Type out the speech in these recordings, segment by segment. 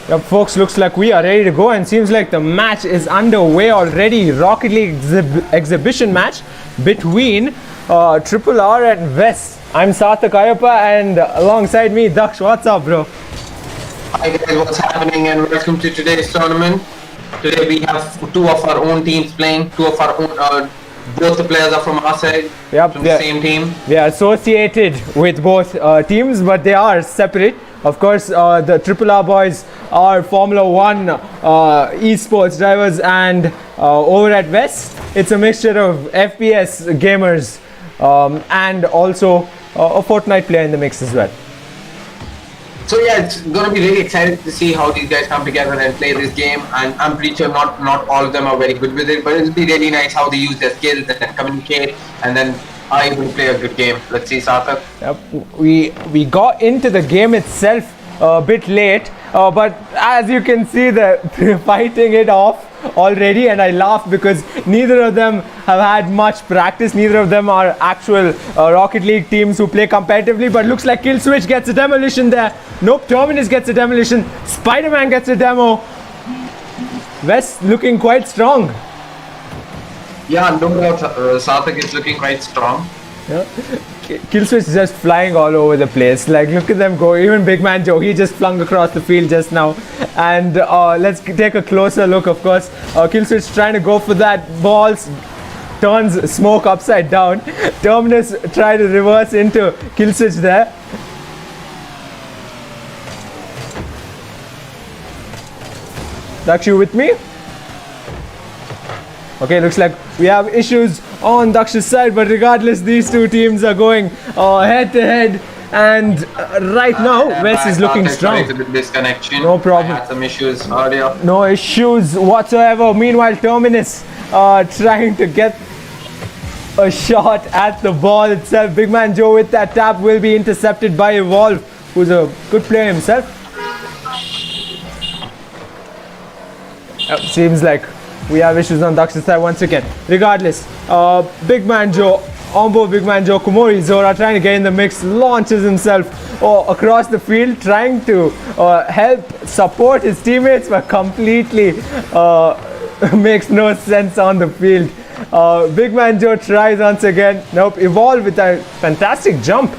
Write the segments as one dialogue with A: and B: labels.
A: Yep, folks, looks like we are ready to go, and seems like the match is underway already. Rocket League exhibition match between Triple R and VES. I'm Sarthak Ayappa, and alongside me, Daksh. What's up, bro?
B: Hi guys, what's happening, and welcome to today's tournament. Today we have two of our own teams playing, two of our own, both the players are from our side, from the same team.
A: We are associated with both teams, but they are separate. Of course, the Triple R boys are Formula 1 esports drivers, and over at VES, it's a mixture of FPS gamers and also a Fortnite player in the mix as well.
B: So yeah, it's going to be really exciting to see how these guys come together and play this game, and I'm pretty sure not all of them are very good with it, but it'll be really nice how they use their skills and communicate, and then are able to play a good game. Let's see, Sarthak.
A: Yep. We got into the game itself a bit late, but as you can see, they're fighting it off already, and I laugh because neither of them have had much practice. Neither of them are actual Rocket League teams who play competitively, but looks like Kill Switch gets a demolition there. Nope, Terminus gets a demolition. Spider-Man gets a demo. VES looking quite strong.
B: Yeah, no doubt, Sarthak is looking quite strong.
A: Yeah. Killswitch is just flying all over the place. Like, look at them go. Even Big Man Joe, he just flung across the field just now. And let's take a closer look, of course. Killswitch trying to go for that. Balls turns smoke upside down. Terminus try to reverse into Killswitch there. Daksh, you with me? Okay, looks like we have issues on Daksh's side, but regardless, these two teams are going head to head, and right now, VES is looking strong.
B: Disconnection.
A: No problem.
B: I had some issues earlier.
A: No issues whatsoever. Meanwhile, Terminus trying to get a shot at the ball itself. Big Man Joe with that tap will be intercepted by Evolve, who's a good player himself. Seems like we have issues on Daksh's side once again. Regardless, Big Man Joe, Ombo Big Man Joe, Kumori Zora trying to get in the mix, launches himself across the field, trying to help support his teammates, but completely makes no sense on the field. Big Man Joe tries once again. Nope, Evolve with a fantastic jump.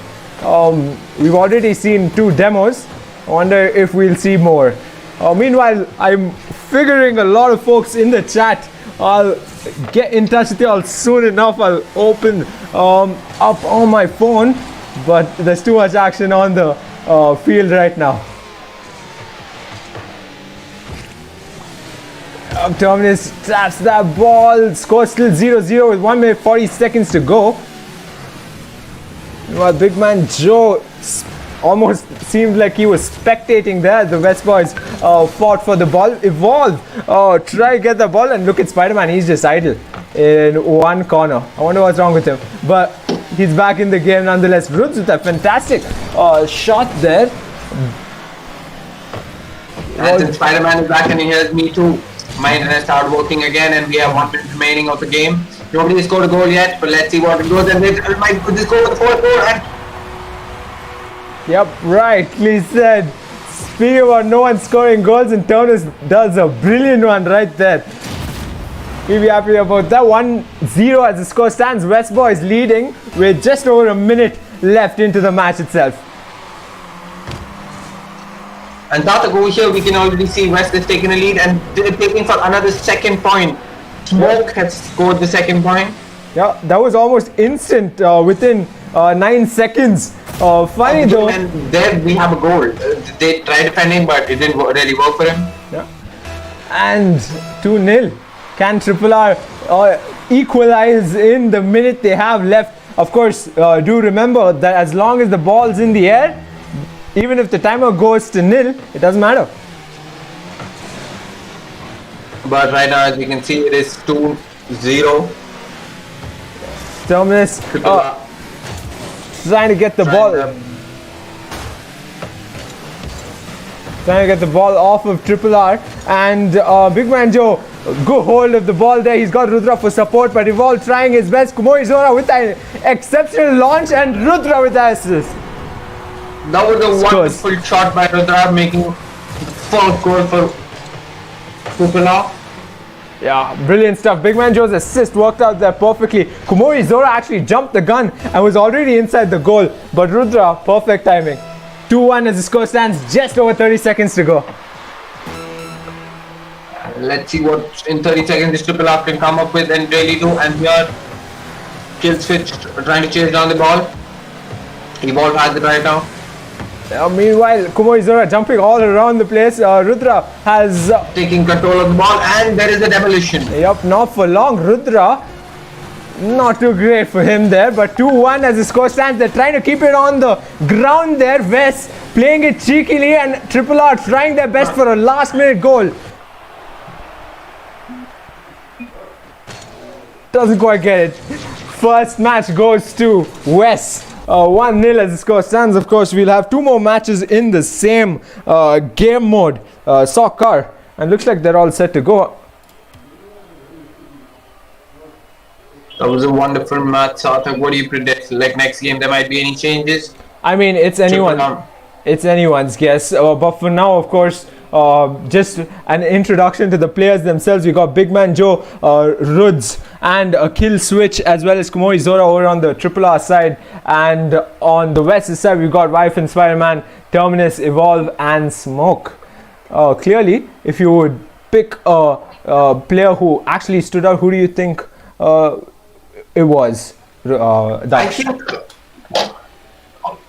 A: We've already seen 2 demos. I wonder if we'll see more. Meanwhile, I'm figuring a lot of folks in the chat. I'll get in touch with you all soon enough. I'll open up on my phone, but there's too much action on the field right now. Terminus taps that ball. Score still 0-0 with 1 minute 40 seconds to go. Well, Big Man Joe almost seemed like he was spectating there. The VES boys fought for the ball. Evolve, try get the ball, and look at Spider-Man. He's just idle in one corner. I wonder what's wrong with him, but he's back in the game nonetheless. Roots with a fantastic shot there.
B: And Spider-Man is back, and he hears me too. My internet started working again, and we have 1 minute remaining of the game. Nobody scored a goal yet, but let's see what it goes. And they might put this goal for the 4th goal. And
A: yep, rightly said. Speaking about no one scoring goals, and Terminus does a brilliant one right there. We'll be happy about that. 1-0 as the score stands. VES boys leading with just over a minute left into the match itself.
B: And Sarthak, over here we can already see VES is taking a lead, and they're taking for another 2nd point. Smoke has scored the 2nd point.
A: Yeah, that was almost instant within 9 seconds. Funny though.
B: And there we have a goal. They tried defending, but it didn't really work for him.
A: Yeah. And 2-0. Can Triple R equalize in the minute they have left? Of course, do remember that as long as the ball's in the air, even if the timer goes to 0, it doesn't matter.
B: But right now, as you can see, it is 2-0.
A: Terminus trying to get the ball. Trying to get the ball off of Triple R, and Big Man Joe, good hold of the ball there. He's got Rudra for support, but Evolve trying his best. Kumori Zora with an exceptional launch, and Rudra with the assist.
B: That was a wonderful shot by Rudra, making Fourth goal for Bwoah.
A: Yeah, brilliant stuff. Big Man Joe's assist worked out there perfectly. Kumori Zora actually jumped the gun and was already inside the goal. But Rudra, perfect timing. 2-1 as the score stands, just over 30 seconds to go.
B: Let's see what in 30 seconds this triple R can come up with and really do. And here, kill switch, trying to chase down the ball. Evolve has it right now.
A: Meanwhile, Kumori Zora jumping all around the place. Rudra has
B: taking control of the ball, and there is a demolition.
A: Yep, not for long. Rudra, not too great for him there, but 2-1 as the score stands. They're trying to keep it on the ground there. VES playing it cheekily, and Triple R trying their best for a last-minute goal. Doesn't quite get it. First match goes to VES. 1-0 as the score stands. Of course, we'll have 2 more matches in the same game mode, soccer, and looks like they're all set to go.
B: That was a wonderful match, Sarthak. What do you predict? Like next game, there might be any changes?
A: I mean, it's anyone's guess. But for now, of course, just an introduction to the players themselves. We got Big Man Joe, Ruds, and a kill switch, as well as Kumori Zora over on the Triple R side. And on the VES side, we've got Wife and Spider-Man, Terminus, Evolve, and Smoke. Clearly, if you would pick a player who actually stood out, who do you think it was?
B: I think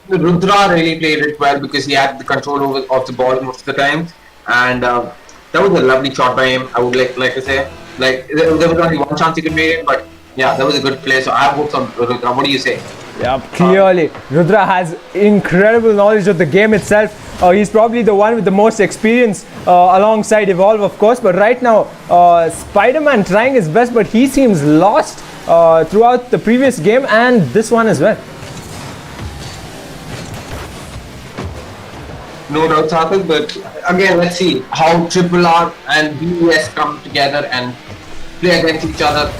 B: Rudra really played it well because he had the control of the ball most of the time, and that was a lovely shot by him. I would like to say, like there was only one chance he could make it, but yeah, that was a good play. So I have hopes on Rudra. What do you say?
A: Yeah, clearly Rudra has incredible knowledge of the game itself. He's probably the one with the most experience alongside Evolve, of course. But right now, Spider-Man trying his best, but he seems lost throughout the previous game and this one as well.
B: No doubt, Sarthak, but again, let's see how Triple R and VES come together and play against each other.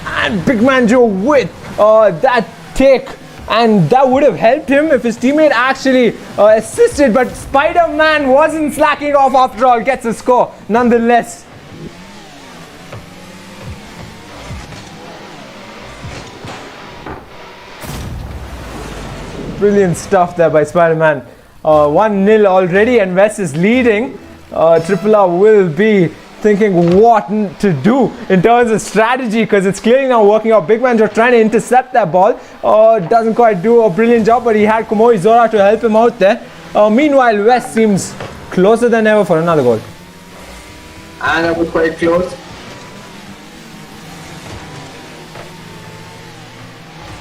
A: And Big Man Joe with that take, and that would have helped him if his teammate actually assisted, but Spider-Man wasn't slacking off after all, gets a score nonetheless. Brilliant stuff there by Spider-Man. 1-0 already, and VES is leading. Triple R will be thinking what to do in terms of strategy, because it's clearly now working out. Big Man Joe trying to intercept that ball. Doesn't quite do a brilliant job, but he had Kumori Zora to help him out there. Meanwhile, VES seems closer than ever for another goal.
B: And that was quite close.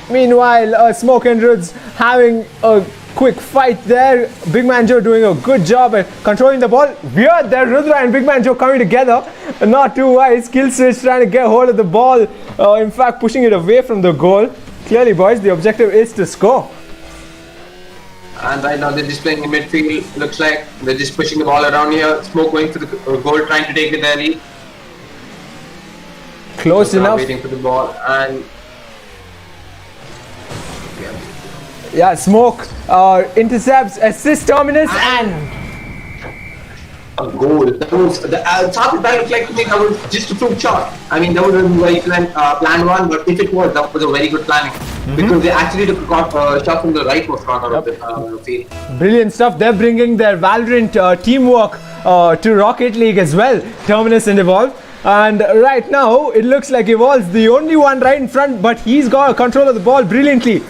A: Meanwhile, Smoke and Ruds having a quick fight there. Big Man Joe doing a good job at controlling the ball. Weird there, Rudra and Big Man Joe coming together. Not too wise. Kill switch trying to get hold of the ball. In fact, pushing it away from the goal. Clearly, boys, the objective is to score.
B: And right now they're just playing in midfield. Looks like they're just pushing the ball around here. Smoke going for the goal, trying to take it early.
A: Close enough.
B: Waiting for the ball and.
A: Yeah, Smoke intercepts, assists Terminus, and
B: a goal. That was that looked like to me that was just a fluke shot. I mean, that was a very planned one, but if it was, that was a very good planning because they actually took a shot from the rightmost corner of the field.
A: Brilliant stuff. They're bringing their Valorant teamwork to Rocket League as well. Terminus and Evolve. And right now, it looks like Evolve's the only one right in front, but he's got control of the ball brilliantly.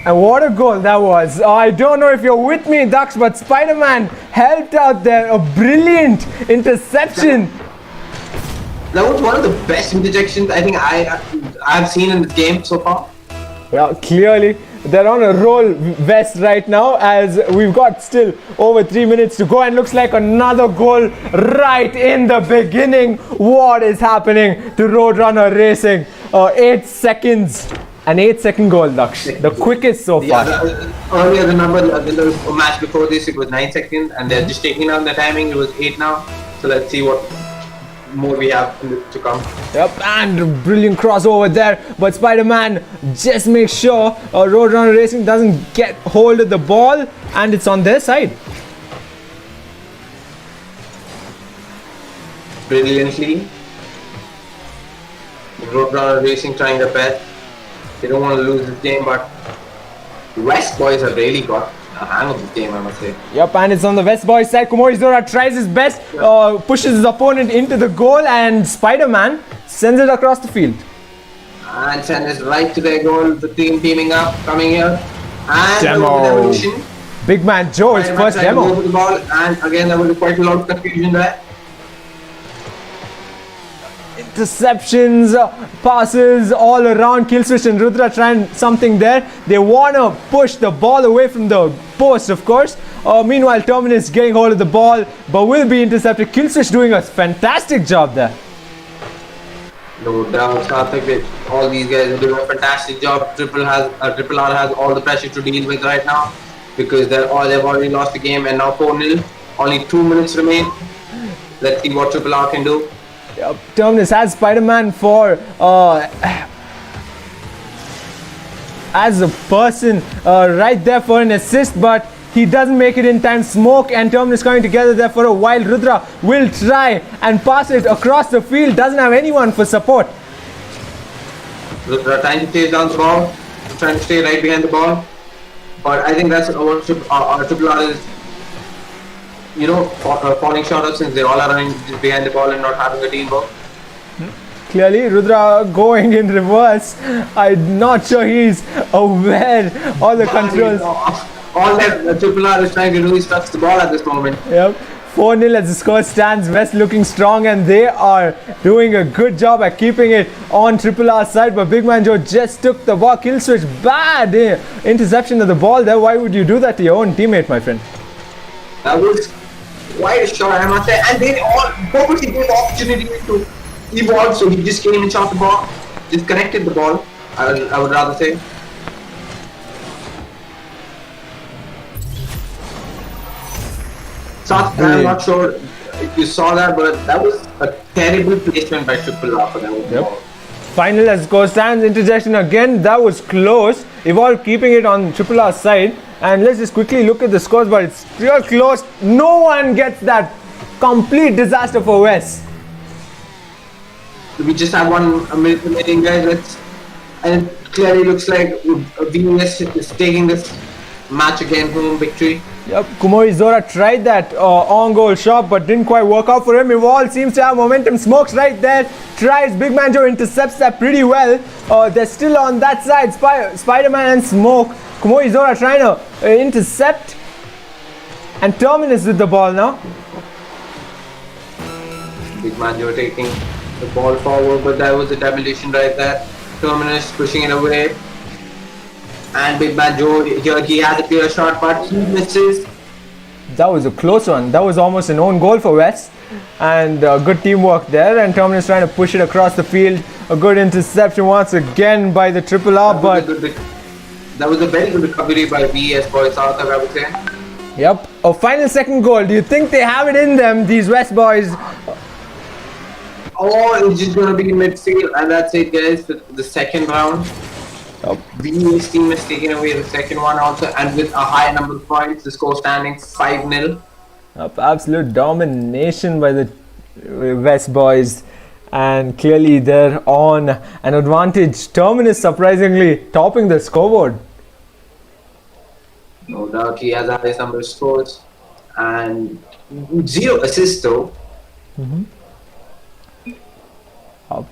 A: And what a goal that was. I don't know if you're with me, Daksh, but Spider-Man helped out there. A brilliant interception.
B: That was one of the best interjections I think I've seen in the game so far.
A: Well, clearly, they're on a roll, VES, right now, as we've got still over 3 minutes to go, and looks like another goal right in the beginning. What is happening to Roadrunner Racing? 8 seconds. An 8-second goal, Daksh. The quickest so far.
B: Earlier, remember, the match before this, it was 9 seconds, and they're just taking down the timing. It was 8 now. So let's see what more we have to come.
A: Yep, and a brilliant crossover there. But Spider-Man just makes sure Roadrunner Racing doesn't get hold of the ball, and it's on their side.
B: brilliantly. RoadRunner Racing trying their best. They don't want to lose this game, but West boys have really got a hang of this game, I must say.
A: Yep, and it's on the West boys side. Kumori Zora tries his best, pushes his opponent into the goal, and Spider-Man sends it across the field.
B: And sends it right to their goal. The team teaming up, coming here. And
A: Demo.
B: Evolution.
A: Big man Joe, his first
B: Spider-Man tried to
A: demo.
B: go for the ball, and again there was quite a lot of confusion there.
A: Interceptions, passes all around. Killswitch and Rudra trying something there. They want to push the ball away from the post, of course. Meanwhile, Terminus getting hold of the ball, but will be intercepted. Killswitch doing a fantastic job there.
B: No doubt, Karthik, all these guys are doing a fantastic job. Triple R has all the pressure to deal with right now because they've already lost the game, and now 4-0. Only 2 minutes remain. Let's see what Triple R can do.
A: Yep, Terminus has Spider-Man for as a person right there for an assist, but he doesn't make it in time. Smoke and Terminus coming together there for a while. Rudra will try and pass it across the field. Doesn't have anyone for support.
B: Rudra trying to chase down the ball, trying to stay right behind the ball. But I think that's what Triple R is, you know, falling short of, since they all are running just behind the ball and not having a teamwork.
A: Clearly, Rudra going in reverse. I'm not sure he's aware of the controls.
B: All that Triple R is trying to do is touch the ball at this moment.
A: Yep. 4-0 as the score stands. West looking strong, and they are doing a good job at keeping it on Triple R's side. But Big Man Joe just took the ball. Killswitch, bad interception of the ball there. Why would you do that to your own teammate, my friend?
B: That was quite a shot, I must say. And they all purposely gave opportunity to evolve, so he just came and shot the ball, just connected the ball, I would rather say. Sat, I'm not sure if you saw that, but that was a terrible placement by Triple R for them.
A: Yep. Final as score stands. Interjection again. That was close. Evolve keeping it on Triple R's side. And let's just quickly look at the scores, but it's real close. No one gets that. Complete disaster for West.
B: We just have 1 minute remaining, guys. And it clearly looks like VES is taking this match again home victory.
A: Yep, Kumori Zora tried that on-goal shot, but didn't quite work out for him. Evolve seems to have momentum. Smokes right there. Tries. Big Man Joe intercepts that pretty well. They're still on that side. Spider-Man and Smoke. Kumori Zora trying to intercept. And Terminus with the ball now.
B: Big Man Joe taking the ball forward, but that was a demolition right there. Terminus pushing it away. And Big Man Joe, here he has a clear shot, but he misses.
A: That was a close one. That was almost an own goal for West. And good teamwork there. And Terminus trying to push it across the field. A good interception once again by the Triple R, but
B: that was a very good recovery by VES boys, I would say.
A: Yep. A final second goal. Do you think they have it in them, these West boys?
B: Or it's just going to be midfield, and that's it, guys, for the second round. VES team has taken away the second one also, and with a high number of points, the score standing 5-0.
A: Absolute domination by the West boys, and clearly they're on an advantage. Terminus surprisingly topping the scoreboard.
B: No doubt he has the highest number of scores, and 0 assists though.
A: Up.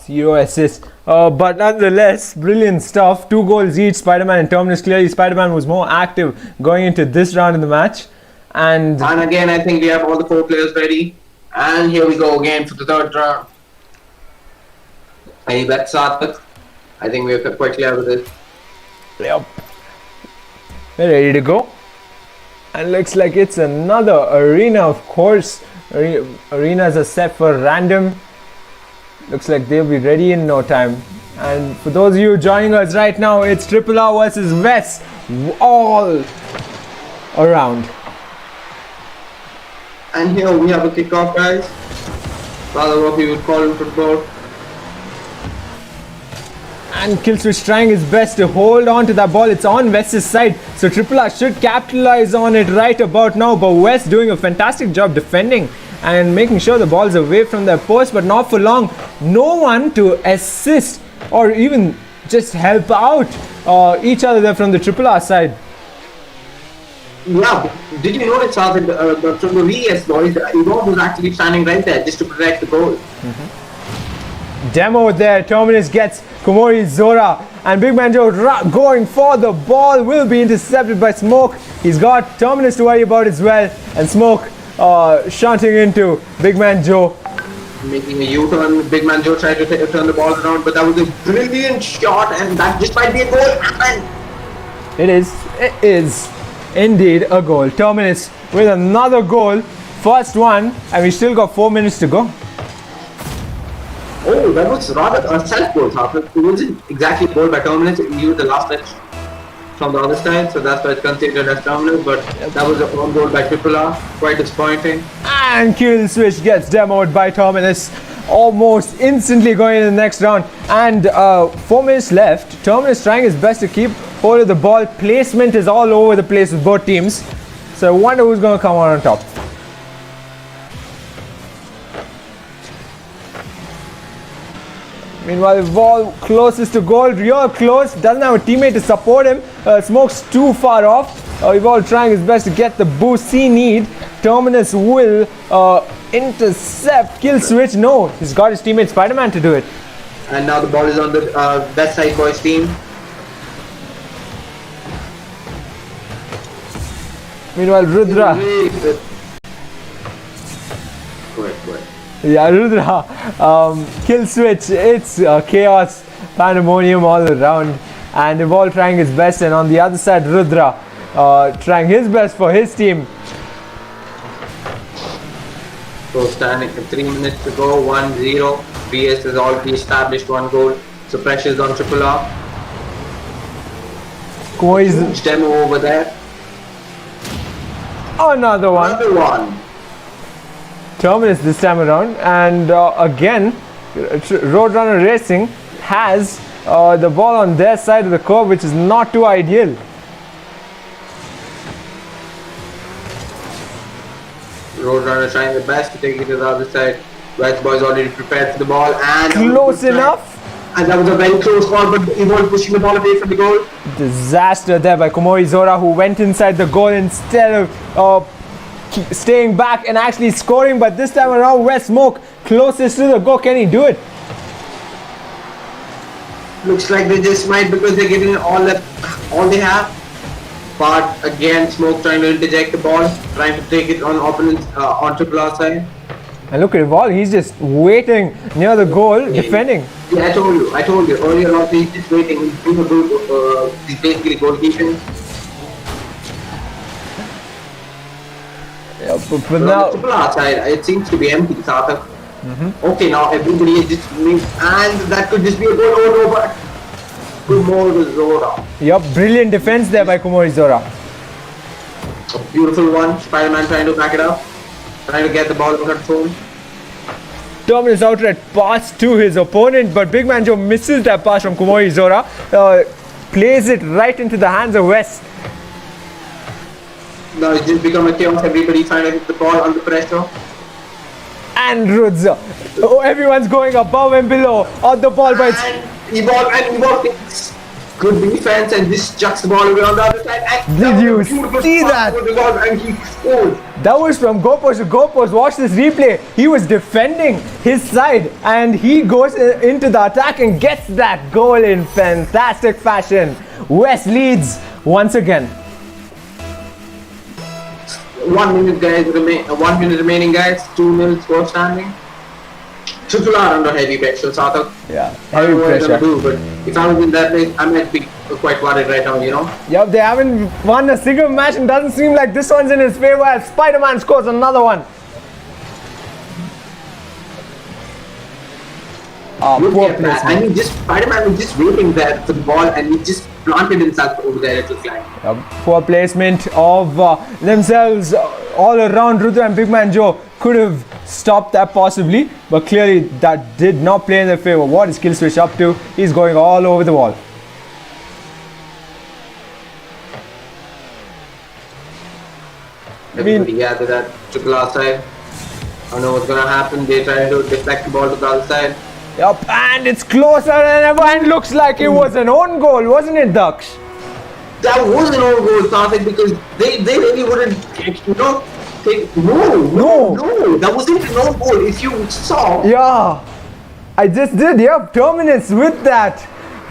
A: 0 assists. But nonetheless, brilliant stuff. 2 goals each, Spider-Man and Terminus. Clearly, Spider-Man was more active going into this round in the match. And
B: again, I think we have all the 4 players ready. And here we go again for the third round. Any bets, Sarthak? I think we're quite clear with it.
A: Yep. We're ready to go. And looks like it's another arena, of course. Arenas are set for random. Looks like they'll be ready in no time. And for those of you joining us right now, it's Triple R versus West all around.
B: And here we have a kickoff, guys. Rather what we would call in football.
A: And Killswitch trying his best to hold on to that ball. It's on West's side, so Triple R should capitalize on it right about now. But West doing a fantastic job defending and making sure the ball's away from their post, but not for long. No one to assist or even just help out each other there from the Triple R side.
B: Yeah, did you notice how from the VES boys, Esports was actually standing right there just to protect the goal.
A: Demo there, Terminus gets Komori Zora, and Big Man Joe going for the ball, will be intercepted by Smoke. He's got Terminus to worry about as well, and Smoke shunting into Big Man Joe.
B: Making a U-turn, Big Man Joe tried to turn the ball around, but that was a brilliant shot, and that just might be a goal.
A: It is indeed a goal. Terminus with another goal, first one, and we still got 4 minutes to go.
B: Oh, that was rather a self-goal. It wasn't exactly a goal by Terminus. He used the last touch from the other side, so that's why it's considered as Terminus, but that was a own goal by Triple R. Quite disappointing.
A: And Killswitch gets demoed by Terminus, almost instantly going into the next round. And 4 minutes left. Terminus trying his best to keep hold of the ball. Placement is all over the place with both teams, so I wonder who's going to come out on top. Meanwhile, Vol closest to goal, real close, doesn't have a teammate to support him. Smoke's too far off. Vol trying his best to get the boost he need. Terminus will intercept. Killswitch, no, he's got his teammate Spider-Man to do it.
B: And now the ball is on the West Side Boys team.
A: Meanwhile, Rudra.
B: Go ahead.
A: Yeah, Rudra, Killswitch, it's chaos, pandemonium all around, and Evolve trying his best, and on the other side, Rudra trying his best for his team.
B: So standing 3 minutes to go, 1-0. VS has already established 1 goal, so pressure is on Triple R. Huge demo over there.
A: Another one.
B: Another one.
A: Terminus this time around, and again Roadrunner Racing has the ball on their side of the curve, which is not too ideal.
B: Roadrunner trying the best to take it to the other side. West Boys already prepared for the ball, and
A: close enough.
B: And that was a very close ball, but Evolve pushing the ball away from the goal.
A: Disaster there by Komori Zora, who went inside the goal instead of staying back and actually scoring, but this time around West Smoke closest to the goal. Can he do it?
B: Looks like they just might, because they're getting all they have. But again, Smoke trying to interject the ball, trying to take it on opponent's on Triple R side.
A: And look at Evolve, he's just waiting near the goal, defending.
B: Yeah, I told you earlier on, he's just waiting. He's basically goalkeeping.
A: Yeah, but now
B: Triple R side, it seems to be empty, Sarthak. Okay, now everybody is just moving, and that could just be a goal. Oh no, but Komori Zora.
A: Yep, brilliant defense there by Komori Zora.
B: A beautiful one. Spider-Man trying to back it up, trying to get the ball under control.
A: Terminus outright pass to his opponent, but Big Man Joe misses that pass from Komori Zora. Plays it right into the hands of West.
B: Now it's just become a chaos. Everybody trying to hit the ball under pressure.
A: And Rudza. Oh, everyone's going above and below on the ball, but
B: Evolve thinks good defense and just chucks the ball away on the other side. And
A: did you see that?
B: And he scored.
A: That was from goalpost to goalpost. Watch this replay. He was defending his side and he goes into the attack and gets that goal in fantastic fashion. West leads once again.
B: 1 minute, guys. 1 minute remaining, guys. 2 minutes for standing. Triple R under heavy pressure, Sarthak.
A: Yeah,
B: I don't
A: heavy
B: know what I'm
A: pressure.
B: gonna do, but if I was in that place, I might be quite worried right now, you know.
A: Yep, they haven't won a single match and doesn't seem like this one's in his favor as Spider-Man scores another one. Poor placement.
B: I mean, just Spider-Man was just waiting there for the ball and he just planted himself over there. It was like
A: Poor placement of themselves all around. Rudra and Big Man Joe could have stop that possibly, but clearly that did not play in their favor. What is kill switch up to? He's going all over the wall.
B: Everybody gather that triple R side. I don't know what's gonna happen. They try to deflect the ball to the other side.
A: Yep, and it's closer than ever, and looks like it was an own goal, wasn't it, Daksh?
B: That was an own goal, Karthik, because they really wouldn't, take, no, that wasn't an own goal. If you saw,
A: Yeah, I just did. Yep, Terminus with that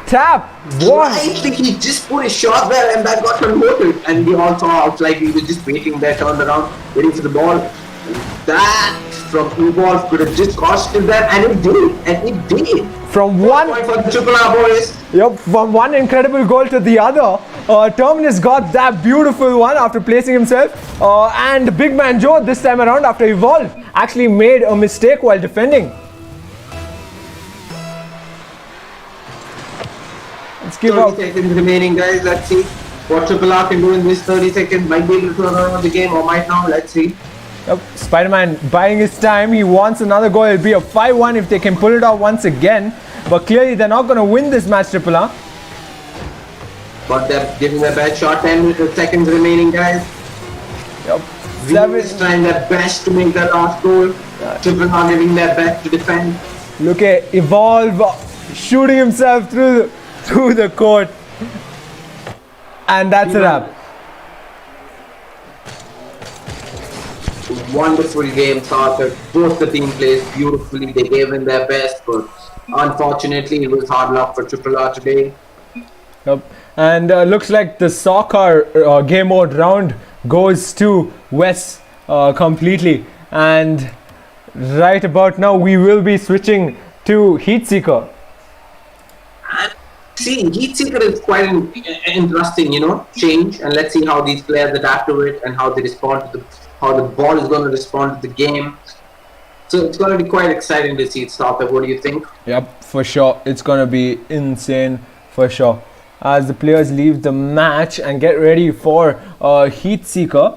A: tap. What?
B: slightly, he just put a shot there and that got converted. And we all saw out like he was just waiting there, turned around, waiting for the ball. That from Esports could have just costed them, and it did.
A: From
B: Point
A: one,
B: for the triple R boys.
A: yep, from one incredible goal to the other, Terminus got that beautiful one after placing himself. And Big Man Joe this time around after Evolve actually made a mistake while defending. Let's give
B: 30
A: up.
B: seconds remaining, guys. Let's see what triple R can do in this 30 seconds. Might be able to turn around the game or might not. Let's see.
A: Yep, Spider-Man buying his time. He wants another goal. It'll be a 5-1 if they can pull it off once again. But clearly they're not going to win this match, Triple R.
B: But they're giving their best shot. 10 seconds remaining, guys.
A: Yep.
B: VES trying their best to make that last goal. Triple R giving their best to defend.
A: Look at Evolve shooting himself through the court. And that's a wrap.
B: Wonderful game, Sarthak. Both the team plays beautifully. They gave in their best, but unfortunately, it was hard luck for Triple R today.
A: Yep. And looks like the soccer game mode round goes to VES completely. And right about now, we will be switching to Heatseeker.
B: See, Heatseeker is quite an interesting, change. And let's see how these players adapt to it and how they respond to how the ball is going to respond to the game. So it's going to be quite exciting to see it start. What do you think?
A: Yep, for sure. It's going to be insane for sure. As the players leave the match and get ready for Heatseeker,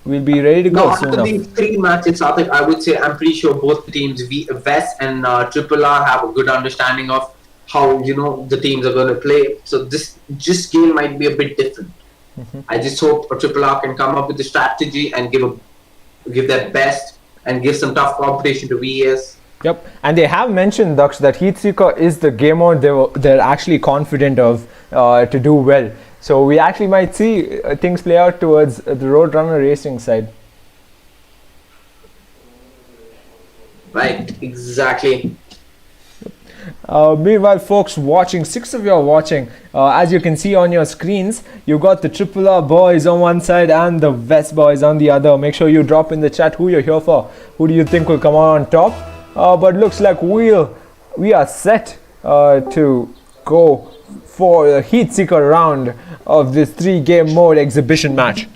A: we'll be ready to go
B: Now,
A: soon
B: after
A: enough.
B: these three matches, Sarthak, I would say I'm pretty sure both the teams, VES and Triple R, have a good understanding of how the teams are going to play. So this game might be a bit different. I just hope Triple R can come up with the strategy and give their best and give some tough competition to VES.
A: Yep, and they have mentioned, Daksh, that Heatseeker is the game mode they're actually confident of to do well. So we actually might see things play out towards the Roadrunner Racing side.
B: Right, exactly.
A: Meanwhile, folks watching, 6 of you are watching. As you can see on your screens, you've got the Triple R boys on one side and the VES boys on the other. Make sure you drop in the chat who you're here for. Who do you think will come out on top? But looks like we are set to go for the Heatseeker round of this 3-game mode exhibition match.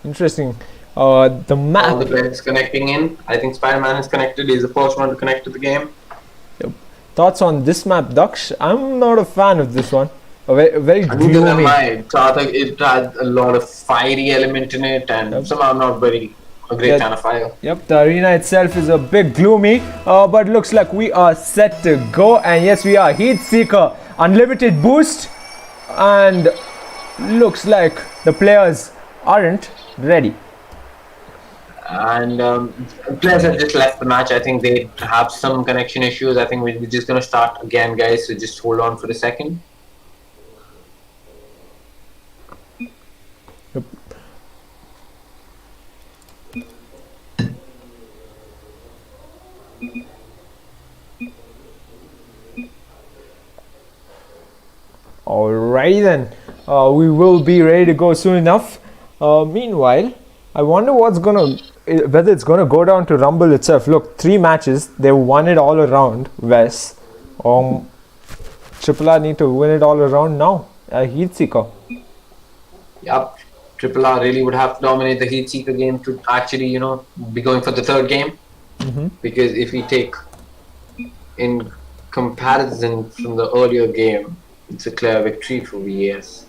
A: Interesting. The map.
B: All the players connecting in. I think Spider-Man is connected. He's the first one to connect to the game.
A: Yep. Thoughts on this map, Daksh? I'm not a fan of this one. Very gloomy.
B: It had a lot of fiery element in it, and somehow not a great kind of fire.
A: Yep, the arena itself is a bit gloomy, but looks like we are set to go. And yes, we are. Heatseeker, unlimited boost, and looks like the players aren't ready.
B: And players have just left the match. I think they have some connection issues. I think we're just going to start again, guys, so just hold on for a second.
A: Yep. Alrighty then, we will be ready to go soon enough. Meanwhile, I wonder whether it's gonna go down to Rumble itself. Look, 3 matches, they won it all around. VES, Triple R need to win it all around now. Heatseeker.
B: Yep, Triple R really would have to dominate the Heatseeker game to actually, be going for the 3rd game. Because if we take in comparison from the earlier game, it's a clear victory for VES.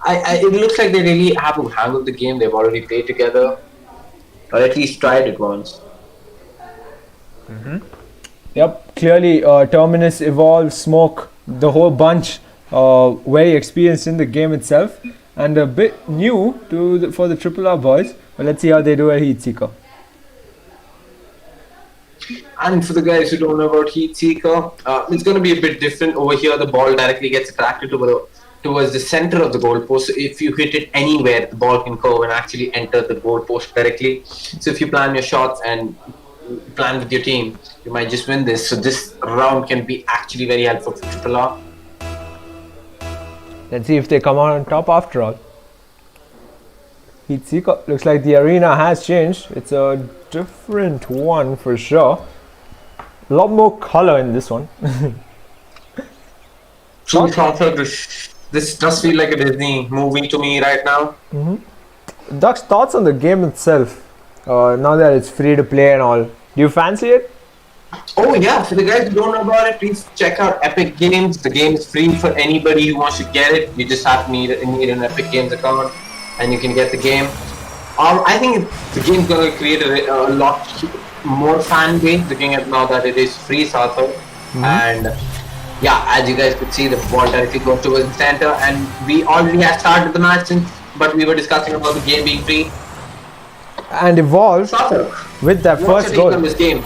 B: it looks like they really have a hang of the game. They've already played together, or at least tried it once.
A: Yep, clearly Terminus, Evolve, Smoke, the whole bunch, very experienced in the game itself, and a bit new for the Triple R boys. But let's see how they do at Heatseeker.
B: And for the guys who don't know about Heatseeker, it's going to be a bit different. Over here, the ball directly gets attracted towards the center of the goalpost. So if you hit it anywhere, the ball can curve and actually enter the goalpost directly. So if you plan your shots and plan with your team, you might just win this. So this round can be actually very helpful for Triple R.
A: Let's see if they come out on top after all. Heatseeker, looks like the arena has changed. It's a different one for sure. A lot more color in this one.
B: True, this does feel like a Disney movie to me right now.
A: Duck's thoughts on the game itself, now that it's free to play and all. Do you fancy it?
B: Oh yeah, for the guys who don't know about it, please check out Epic Games. The game is free for anybody who wants to get it. You just have to need an Epic Games account and you can get the game. I think the game's going to create a lot more fan base, looking at now that it is free, Sarthar. And yeah, as you guys could see, the ball directly goes towards the center, and we already had started the match, but we were discussing about the game being free.
A: And Evolve with that first goal.
B: This game?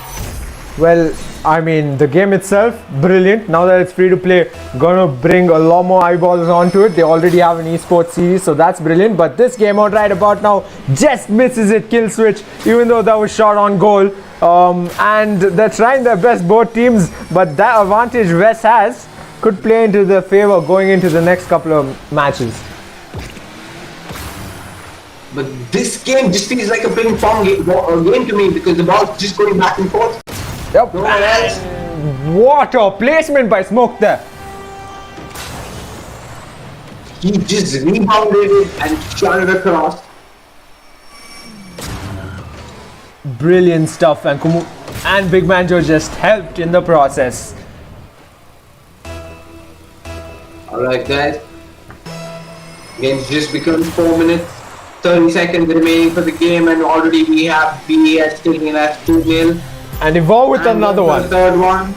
A: Well, I mean, the game itself, brilliant. Now that it's free to play, gonna bring a lot more eyeballs onto it. They already have an esports series, so that's brilliant. But this game out right about now just misses it, kill switch, even though that was shot on goal. And they're trying their best, both teams, but that advantage VES has could play into their favor going into the next couple of matches.
B: But this game just feels like a ping pong game to me, because the ball's just going back and forth.
A: Yep.
B: No one else.
A: What a placement by Smoke there.
B: He just rebounded it and shot it across.
A: Brilliant stuff, and Big Man Joe just helped in the process.
B: Alright guys, game's just become 4 minutes, 30 seconds remaining for the game, and already we have VES taking that 2-0.
A: And Evolve with another one.
B: Third one.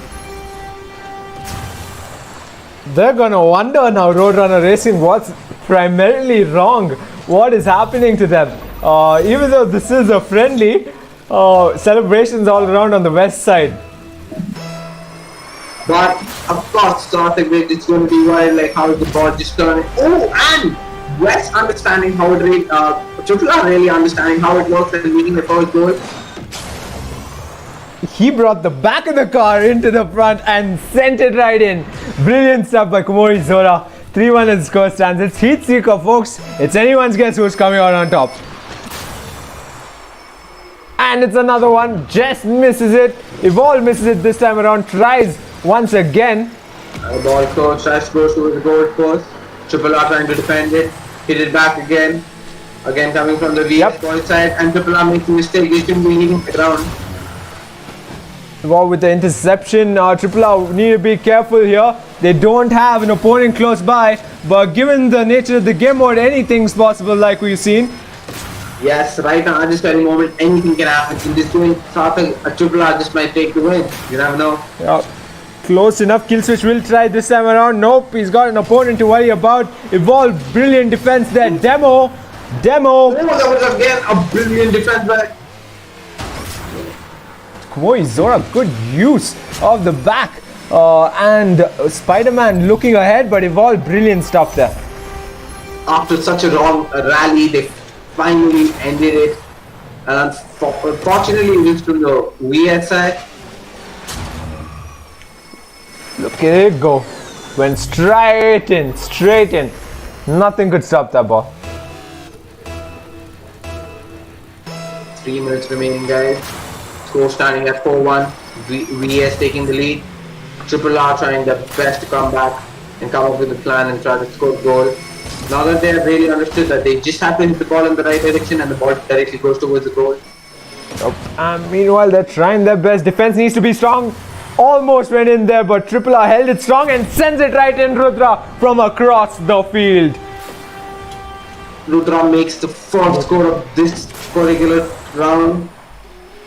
A: They're gonna wonder now, Roadrunner Racing, what's primarily wrong. What is happening to them? Even though this is a friendly, celebrations all around on the west side.
B: But of course, starting with it's going to be wild, like how the ball just turned. Oh, and West understanding how it Triple R really understanding how it works and meeting the first goal.
A: He brought the back of the car into the front and sent it right in. Brilliant stuff by Kumori Zora. 3-1 as score stands. It's Heatseeker, folks. It's anyone's guess who's coming out on top. And it's another one. Just misses it. Evolve misses it this time around. Tries once again.
B: The ball goes, tries to go to the goal post. Triple R trying to defend it. Hit it back again. Again coming from the VES point side. And Triple R making a mistake. They shouldn't be hitting the ground.
A: Evolve with the interception. Triple R need to be careful here. They don't have an opponent close by. But given the nature of the game mode, anything's possible like we've seen.
B: Yes, right now at this very moment, anything can happen. In this game, a Triple R just might take the win. You never know.
A: Yeah. Close enough. Killswitch will try this time around. Nope, he's got an opponent to worry about. Evolve, brilliant defense there. Demo.
B: Oh, that was again a brilliant defense by
A: Kumoi Zora, good use of the back. And Spider-Man looking ahead, but Evolve, brilliant stuff there.
B: After such a long rally, they finally ended it. And unfortunately, it was from the VES side.
A: Look at it go. Went straight in. Nothing could stop that ball.
B: 3 minutes remaining, guys. Score standing at 4-1. VES taking the lead. Triple R trying their best to come back and come up with a plan and try to score a goal. Now that they have really understood that they just have to hit the ball in the right direction and the ball directly goes towards the goal.
A: Meanwhile, they're trying their best. Defense needs to be strong. Almost went in there, but Triple R held it strong and sends it right in, Rudra, from across the field.
B: Rudra makes the first score of this particular round.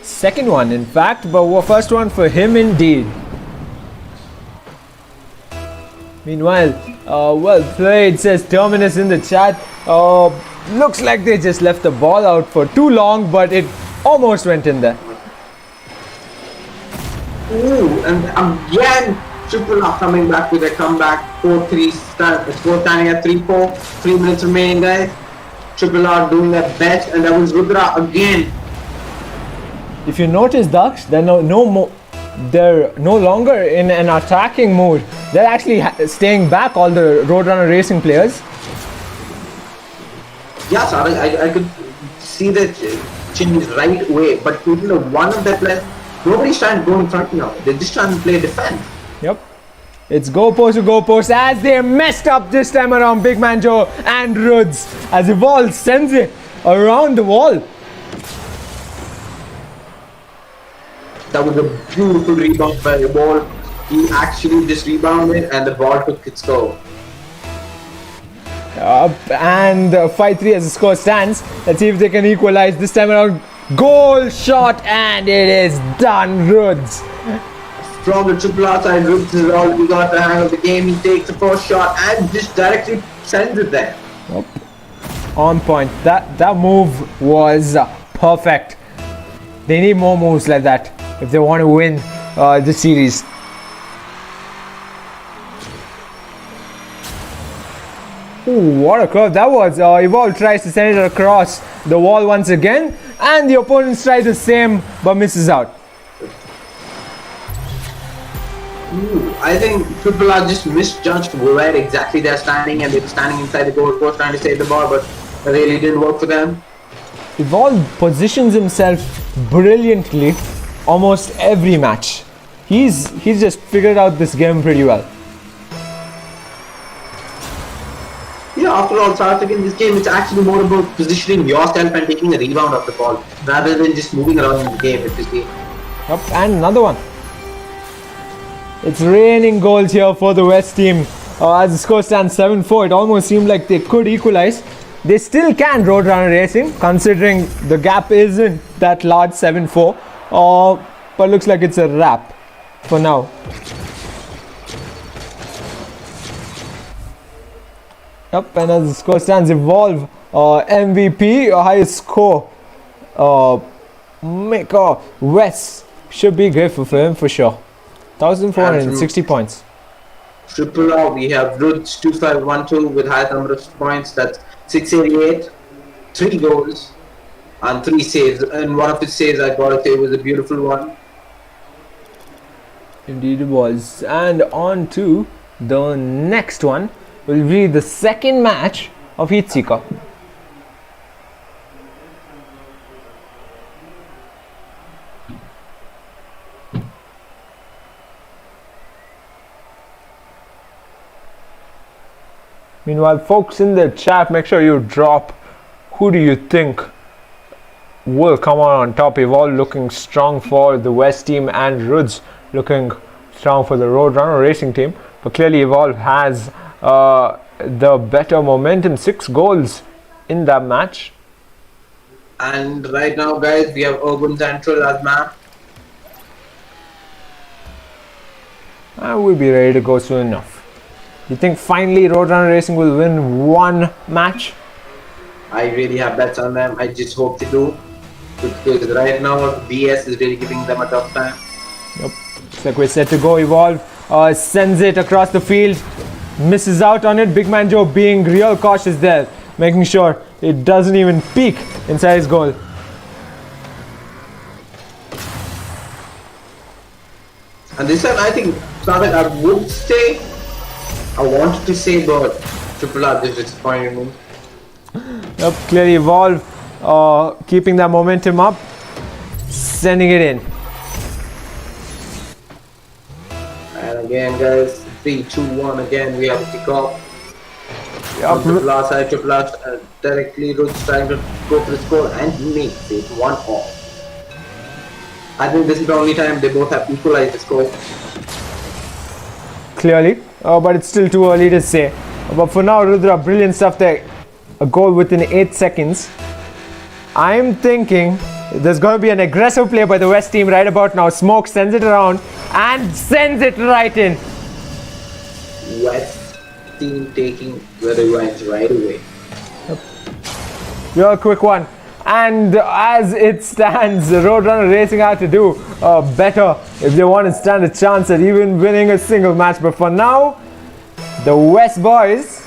A: Second one, in fact, but first one for him indeed. Meanwhile, well played, says Terminus in the chat. Looks like they just left the ball out for too long, but it almost went in there.
B: Ooh, and again, Triple R coming back with a comeback. 4-3 score standing at 3-4. 3 minutes remaining, guys. Triple R doing their best, and that was Rudra again.
A: If you notice, Daksh, they're they're no longer in an attacking mode. They're actually staying back, all the Roadrunner Racing players.
B: Yes, I could see that change right away, but one of their players, nobody's trying to go in front now. They're just trying to play defense.
A: Yep. It's goalpost to goalpost as they messed up this time around. Big Man Joe and Ruds as Evolve sends it around the wall.
B: That was a beautiful rebound by the ball. He actually just rebounded and the ball took its go.
A: And 5-3 as the score stands. Let's see if they can equalize this time around. Goal shot and it is done. Ruds.
B: From the triple R side, Ruds has already got the hang of the game. He takes the first shot and just directly sends it there.
A: Yep. On point. That move was perfect. They need more moves like that if they want to win the series. Ooh, what a curve that was. Evolve tries to send it across the wall once again, and the opponents try the same but misses out.
B: Ooh, I think Triple R just misjudged where exactly they're standing, and they're standing inside the goalpost trying to save the ball, but it really didn't work for them.
A: Evolve positions himself brilliantly almost every match. He's just figured out this game pretty well.
B: Yeah, after all, starting in this game, it's actually more about positioning yourself and taking a rebound of the ball rather than just moving around in the game.
A: Yep, and another one. It's raining goals here for the West team. As the score stands 7-4, it almost seemed like they could equalize. They still can, Roadrunner Racing, considering the gap isn't that large, 7-4. But looks like it's a wrap for now. Yep, and as the score stands, Evolve, MVP, highest score, maker, VES, should be grateful for him for sure. 1,460 points.
B: Triple R, we have Ruds 2512 with highest number of points, that's 688, 3 goals and 3 saves, and one of his saves I gotta say was a beautiful one.
A: Indeed it was. And on to the next one will be the second match of Heat Seeker. Meanwhile, folks in the chat, make sure you drop who do you think will come on top. Evolve looking strong for the West team and Ruds looking strong for the Roadrunner Racing team. But clearly Evolve has the better momentum, 6 goals in that match.
B: And right now, guys, we have Urban Central as map.
A: And we'll be ready to go soon enough. You think finally Roadrunner Racing will win one match?
B: I really have bets on them. I just hope they do. Because right now, VES is really giving them a tough time.
A: Yep. Looks like we're set to go. Evolve sends it across the field. Misses out on it. Big Man Joe being real cautious there. Making sure it doesn't even peek inside his goal.
B: And this time, I think, Sadak, I would say, I wanted to say, but Triple R just disappointed me.
A: Yep, clearly Evolve keeping that momentum up, sending it in.
B: And again, guys, 3, 2, 1. Again, we have a kickoff.
A: Yep.
B: Triple R side, Triple R directly Ruds trying to go for the score, and he makes it 1-all. I think this is the only time they both have equalized the score.
A: Clearly, but it's still too early to say. But for now, Rudra, brilliant stuff there. a goal within 8 seconds. I'm thinking there's going to be an aggressive play by the West team right about now. Smoke sends it around and sends it right in.
B: West team taking the revenge right away.
A: Real quick one. And as it stands, Roadrunner Racing had to do better if they want to stand a chance at even winning a single match. But for now, the West boys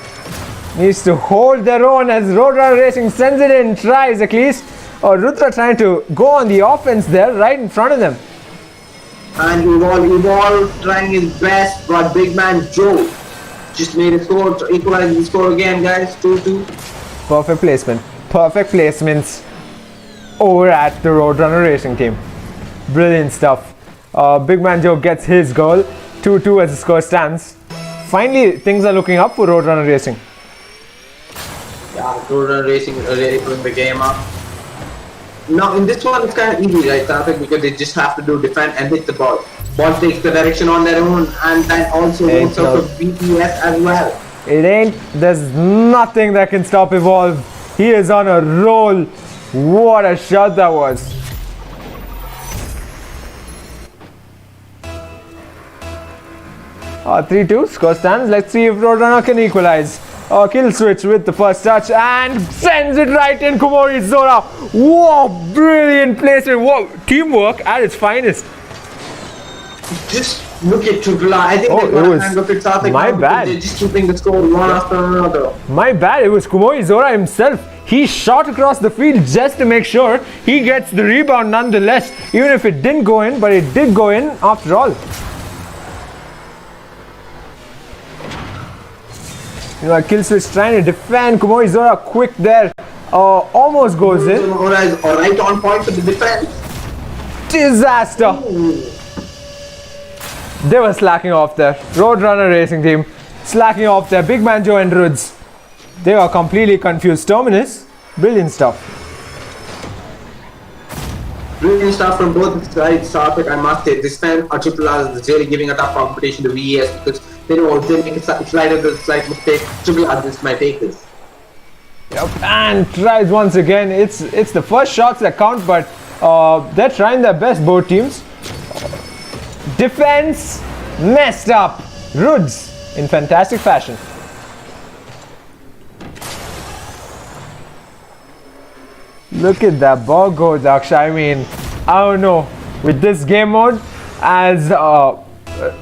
A: needs to hold their own as Roadrunner Racing sends it in, tries at least. Rudra trying to go on the offense there, right in front of them.
B: And Evolve trying his best, but big man Joe just made a score to equalize the score again, guys. 2-2.
A: Perfect placement. Perfect placements over at the Roadrunner Racing team. Brilliant stuff. Big man Joe gets his goal. 2-2 as the score stands. Finally, things are looking up for Roadrunner Racing.
B: Yeah, RoadRunner Racing really putting the game up. Now in this one it's kind of easy, right, Karthik, because they just have to do defend and hit the ball. Ball takes the direction on their own, and then also works out for VES as well.
A: There's nothing that can stop Evolve. He is on a roll. What a shot that was. Oh, 3-2, score stands. Let's see if Roadrunner can equalize. Kill switch with the first touch and sends it right in. Kumori Zora. Whoa, brilliant placement. Whoa, teamwork at its finest.
B: Just look at Triple R. I think
A: Oh,
B: they're going to hang up it.
A: My bad.
B: They're just keeping the score one after another.
A: My bad, it was Kumori Zora himself. He shot across the field just to make sure he gets the rebound nonetheless, even if it didn't go in, but it did go in after all. You know, kill switch trying to defend. Kumori Zora quick there. Almost goes in.
B: Zora is right on point for the defense.
A: Disaster. They were slacking off there. Roadrunner Racing team slacking off there. Big man Joe and Ruds. They are completely confused. Terminus, brilliant stuff.
B: Brilliant stuff from both sides, Sarthak. I must say, this time Triple R is really giving a tough competition to VES because they know if they make a slight mistake, Triple R just might take this.
A: Yep. And tries once again. It's the first shots that count, but they're trying their best, both teams. Defense messed up. Ruds in fantastic fashion. Look at that ball go, Daksha. I mean, I don't know. With this game mode, as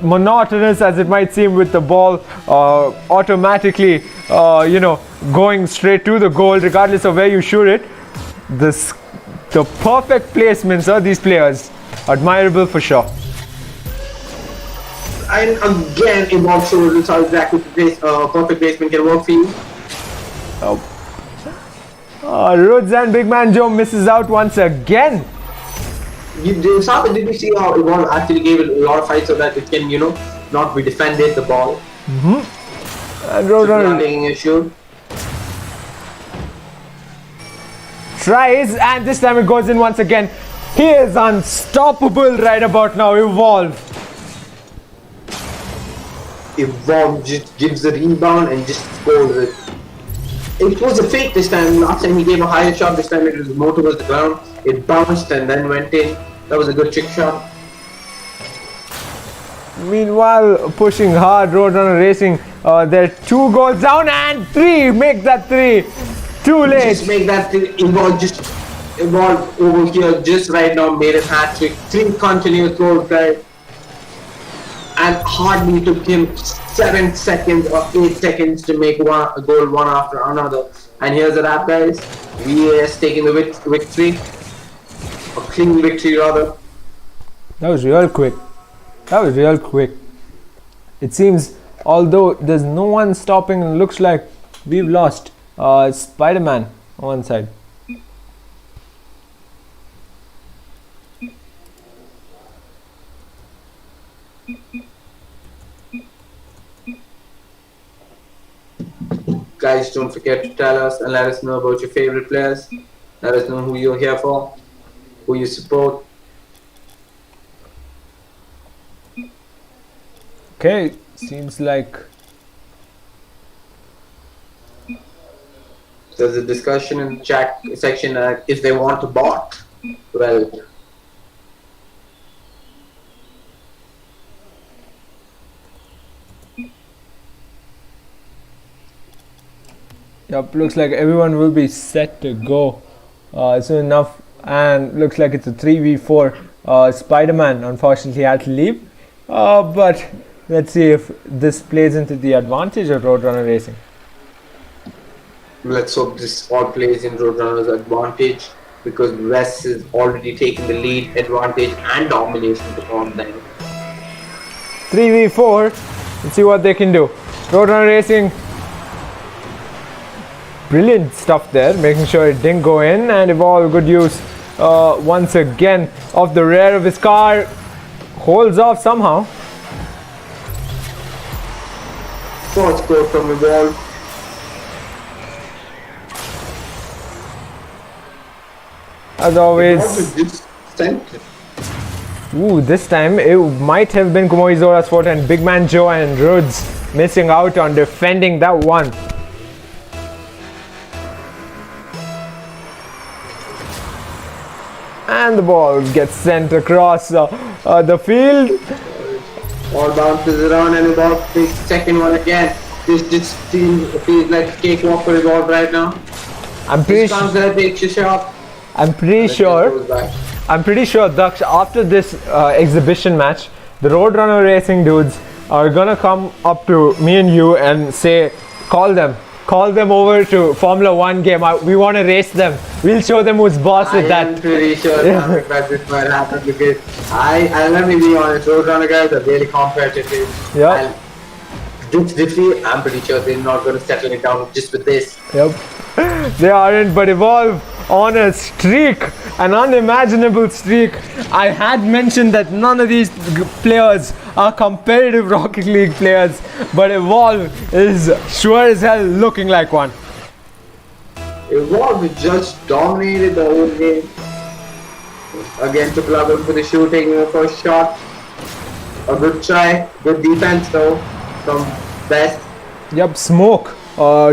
A: monotonous as it might seem with the ball automatically, going straight to the goal, regardless of where you shoot it, the perfect placements of these players, admirable for sure.
B: And again, Evolve shows how exactly perfect placement can work for you.
A: Ruds and Big Man Joe misses out once again.
B: Did you see how Evolve actually gave it a lot of fight so that it can, not be defended, the ball?
A: And Roadrunner
B: taking a shoot.
A: Tries, and this time it goes in once again. He is unstoppable right about now, Evolve.
B: Evolve just gives the rebound and just scores it. It was a fake this time. Last time he gave a higher shot, this time it was more towards the ground. It bounced and then went in. That was a good trick shot.
A: Meanwhile, pushing hard, Roadrunner Racing. They're 2 goals down and 3. Make that 3. Too late.
B: Just make that Evolve over here just right now made a hat trick. 3 continuous goals, guys. And hardly took him 7 seconds or 8 seconds to make a goal one after another. And here's the wrap, guys. VES taking the victory. A clean victory, rather.
A: That was real quick. It seems, although there's no one stopping, it looks like we've lost. Spider-Man on one side.
B: Guys, don't forget to tell us and let us know about your favorite players. Let us know who you're here for, who you support.
A: Okay, seems like
B: There's a discussion in the chat section if they want to bot. Well,
A: Yep, looks like everyone will be set to go soon enough, and looks like it's a 3v4. Spider-Man unfortunately had to leave, but let's see if this plays into the advantage of Roadrunner Racing.
B: let's hope this all plays in Roadrunner's advantage, because VES is already taking the lead, advantage and domination on them.
A: 3v4, let's see what they can do. Roadrunner Racing, brilliant stuff there, making sure it didn't go in, and Evolve, good use once again of the rear of his car, holds off somehow.
B: First score from Evolve.
A: As always, this time it might have been Kumoi Zora's fault, and Big Man Joe and Rhodes missing out on defending that one. And the ball gets sent across the field.
B: All bounces around and Evolve takes the second one again. This team feels like a cakewalk for Evolve right now.
A: I'm pretty sure, Daksh, after this exhibition match, the Roadrunner Racing dudes are gonna come up to me and you and say, call them over to Formula 1 game. We want to race them. We'll show them who's boss with that.
B: I'm pretty sure that this might happen, because let me be honest, Roadrunner guys are really competitive.
A: Yeah.
B: This defeat, I'm pretty sure they're not going to settle it down just with this.
A: Yep. They aren't, but Evolve on a streak, an unimaginable streak. I had mentioned that none of these players are competitive Rocket League players, but Evolve is sure as hell looking like one.
B: Evolve just dominated the whole game. Again, took level for the shooting, first shot. A good try, good defense though from VES.
A: Yep, Smoke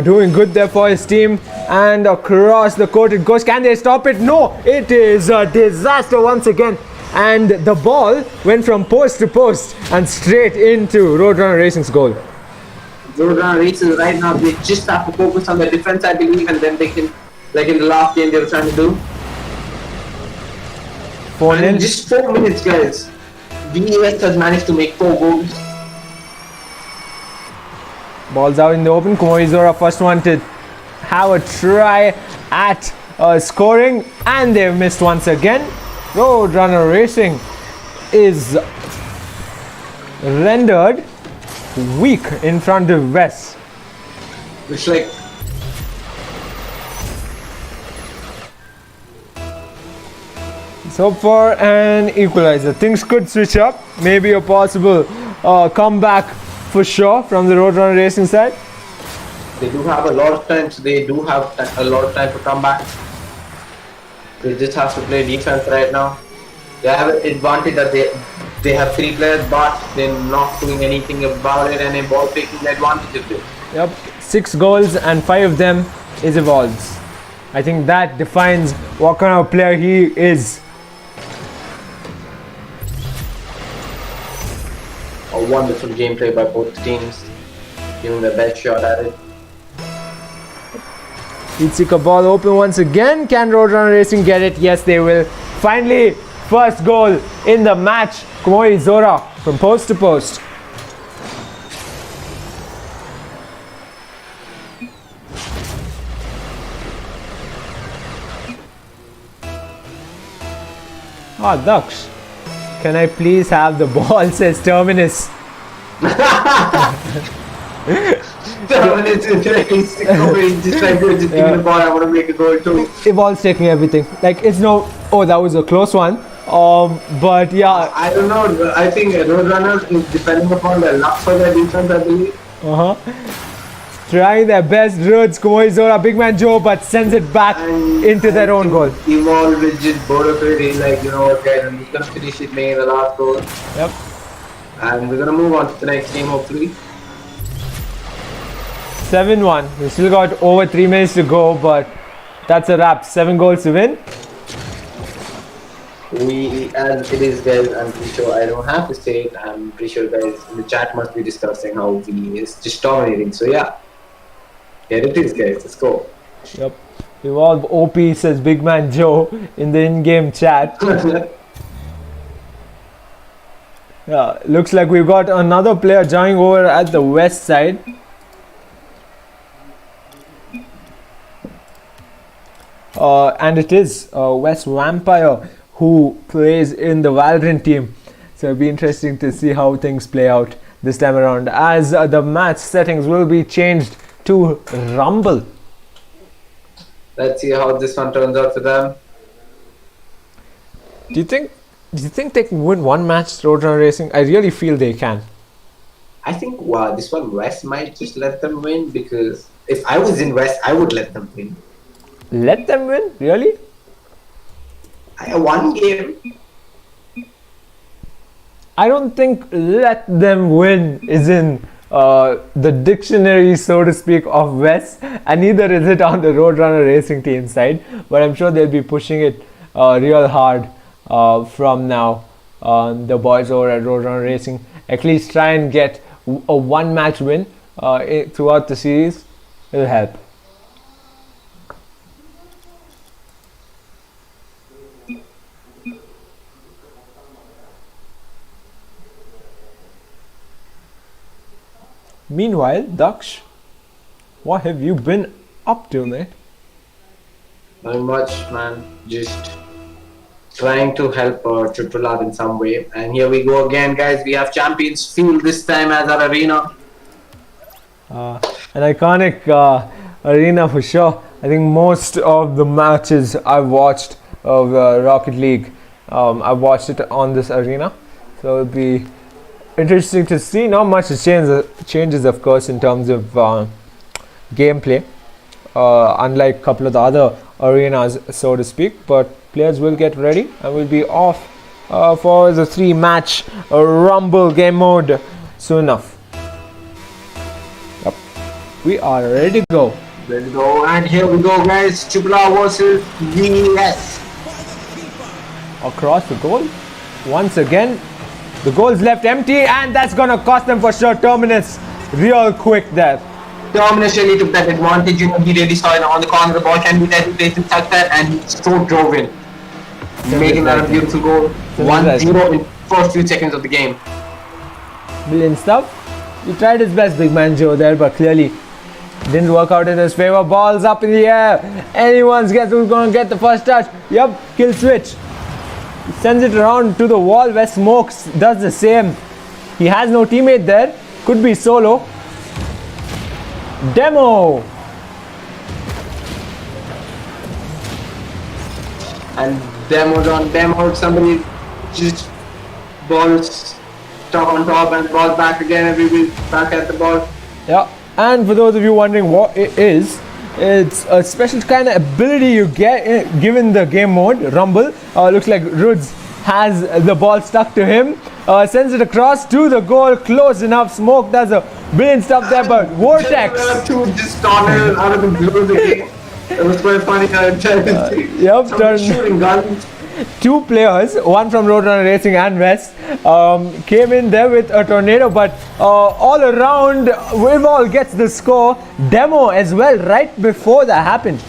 A: doing good there for his team, and across the court it goes. Can they stop it? No, it is a disaster once again, and the ball went from post to post and straight into Roadrunner Racing's goal.
B: Roadrunner Racing right now, they just have to focus on the defense, I believe, and then they can, like in the last game they were trying to do.
A: 4-0.
B: In just 4 minutes, guys, VES has managed to make 4 goals.
A: Ball's out in the open. Kumoi Zora first one to have a try at scoring, and they've missed once again. Roadrunner Racing is rendered weak in front of VES.
B: It's like
A: let's hope for an equalizer. Things could switch up. Maybe a possible comeback for sure from the Roadrunner Racing side.
B: they do have a lot of time, so they do have a lot of time to come back. They just have to play defense right now. They have an advantage that they have 3 players, but they're not doing anything about it, and Evolve taking advantage of it.
A: Yep, 6 goals and 5 of them is Evolve's. I think that defines what kind of player he is.
B: A wonderful gameplay by both teams, giving their best shot at it.
A: Itzika ball open once again. Can RoadRunner Racing get it? Yes, they will. Finally, first goal in the match. Kumoi Zora from post to post. Daksh, can I please have the ball? Says Terminus.
B: Terminus is like just thinking the ball. I want to make a goal too.
A: Evolve's taking everything. Like it's no. Oh, that was a close one. But yeah.
B: I don't know. I think RoadRunners is depending upon their luck for their defense, I believe.
A: Trying their best. Rhodes, Kumoi Zora, Big Man Joe, but sends it back into their own goal.
B: Evolve will just board of it. He's like, you know what, guys, I'm just gonna finish it, making the last goal.
A: Yep.
B: And we're gonna move on to the next game, hopefully.
A: 7-1. We still got over 3 minutes to go, but that's a wrap. 7 goals to win.
B: As it is, guys, I'm pretty sure I don't have to say it. I'm pretty sure, guys, in the chat must be discussing how VES is just dominating. So yeah, here it is, guys. Let's go.
A: Yep. Evolve OP, says Big Man Joe in the in-game chat. Yeah, looks like we've got another player joining over at the west side. And it is West Vampire who plays in the Valorant team. So it'll be interesting to see how things play out this time around, as the match settings will be changed to Rumble.
B: Let's see how this one turns out for them.
A: Do you think they can win one match, RoadRunner Racing? I really feel they can.
B: I think this one West might just let them win, because if I was in West, I would let them win.
A: Let them win? Really?
B: One game.
A: I don't think let them win is in the dictionary, so to speak, of West, and neither is it on the RoadRunner Racing team side, but I'm sure they'll be pushing it real hard from now. The boys over at RoadRunner Racing at least try and get a one match win throughout the series. It'll help. Meanwhile, Daksh, what have you been up to, mate?
B: Not much, man. Just trying to help Triple R in some way. And here we go again, guys. We have Champions Field this time as our arena.
A: An iconic arena for sure. I think most of the matches I've watched of Rocket League, I've watched it on this arena. So it'll be interesting to see. Not much changes, of course, in terms of gameplay, unlike a couple of the other arenas, so to speak. But players will get ready and will be off for the 3-match Rumble game mode soon enough. Yep. We are ready to go.
B: Ready to go, and here we go, guys. Triple R versus VES.
A: Across the goal once again. The goal's left empty, and that's gonna cost them for sure. Terminus real quick there.
B: Terminus really took that advantage. You know, he really saw it on the corner. The ball can be there. He placed it like that, and he so drove in, making that a beautiful goal. 1-0 in first few seconds of the game.
A: Brilliant stuff. He tried his best, Big Man Joe, there, but clearly didn't work out in his favor. Balls up in the air. Anyone's guess who's gonna get the first touch? Yup, kill switch. Sends it around to the wall where Smokes does the same. He has no teammate there. Could be solo. Demo.
B: And demoed on demo. Somebody just balls top on top and ball back again. Everybody back at the ball.
A: Yeah. And for those of you wondering what it is, it's a special kind of ability you get given the game mode, Rumble. Looks like Ruds has the ball stuck to him. Sends it across to the goal, close enough. Smoke does a brilliant stuff there, but Vortex.
B: Two just tornadoes out of the blue of the game. It was quite funny.
A: Yep,
B: shooting guns.
A: Two players, one from RoadRunner Racing and West, came in there with a tornado, but all around, Wivall gets the score. Demo as well, right before that happened.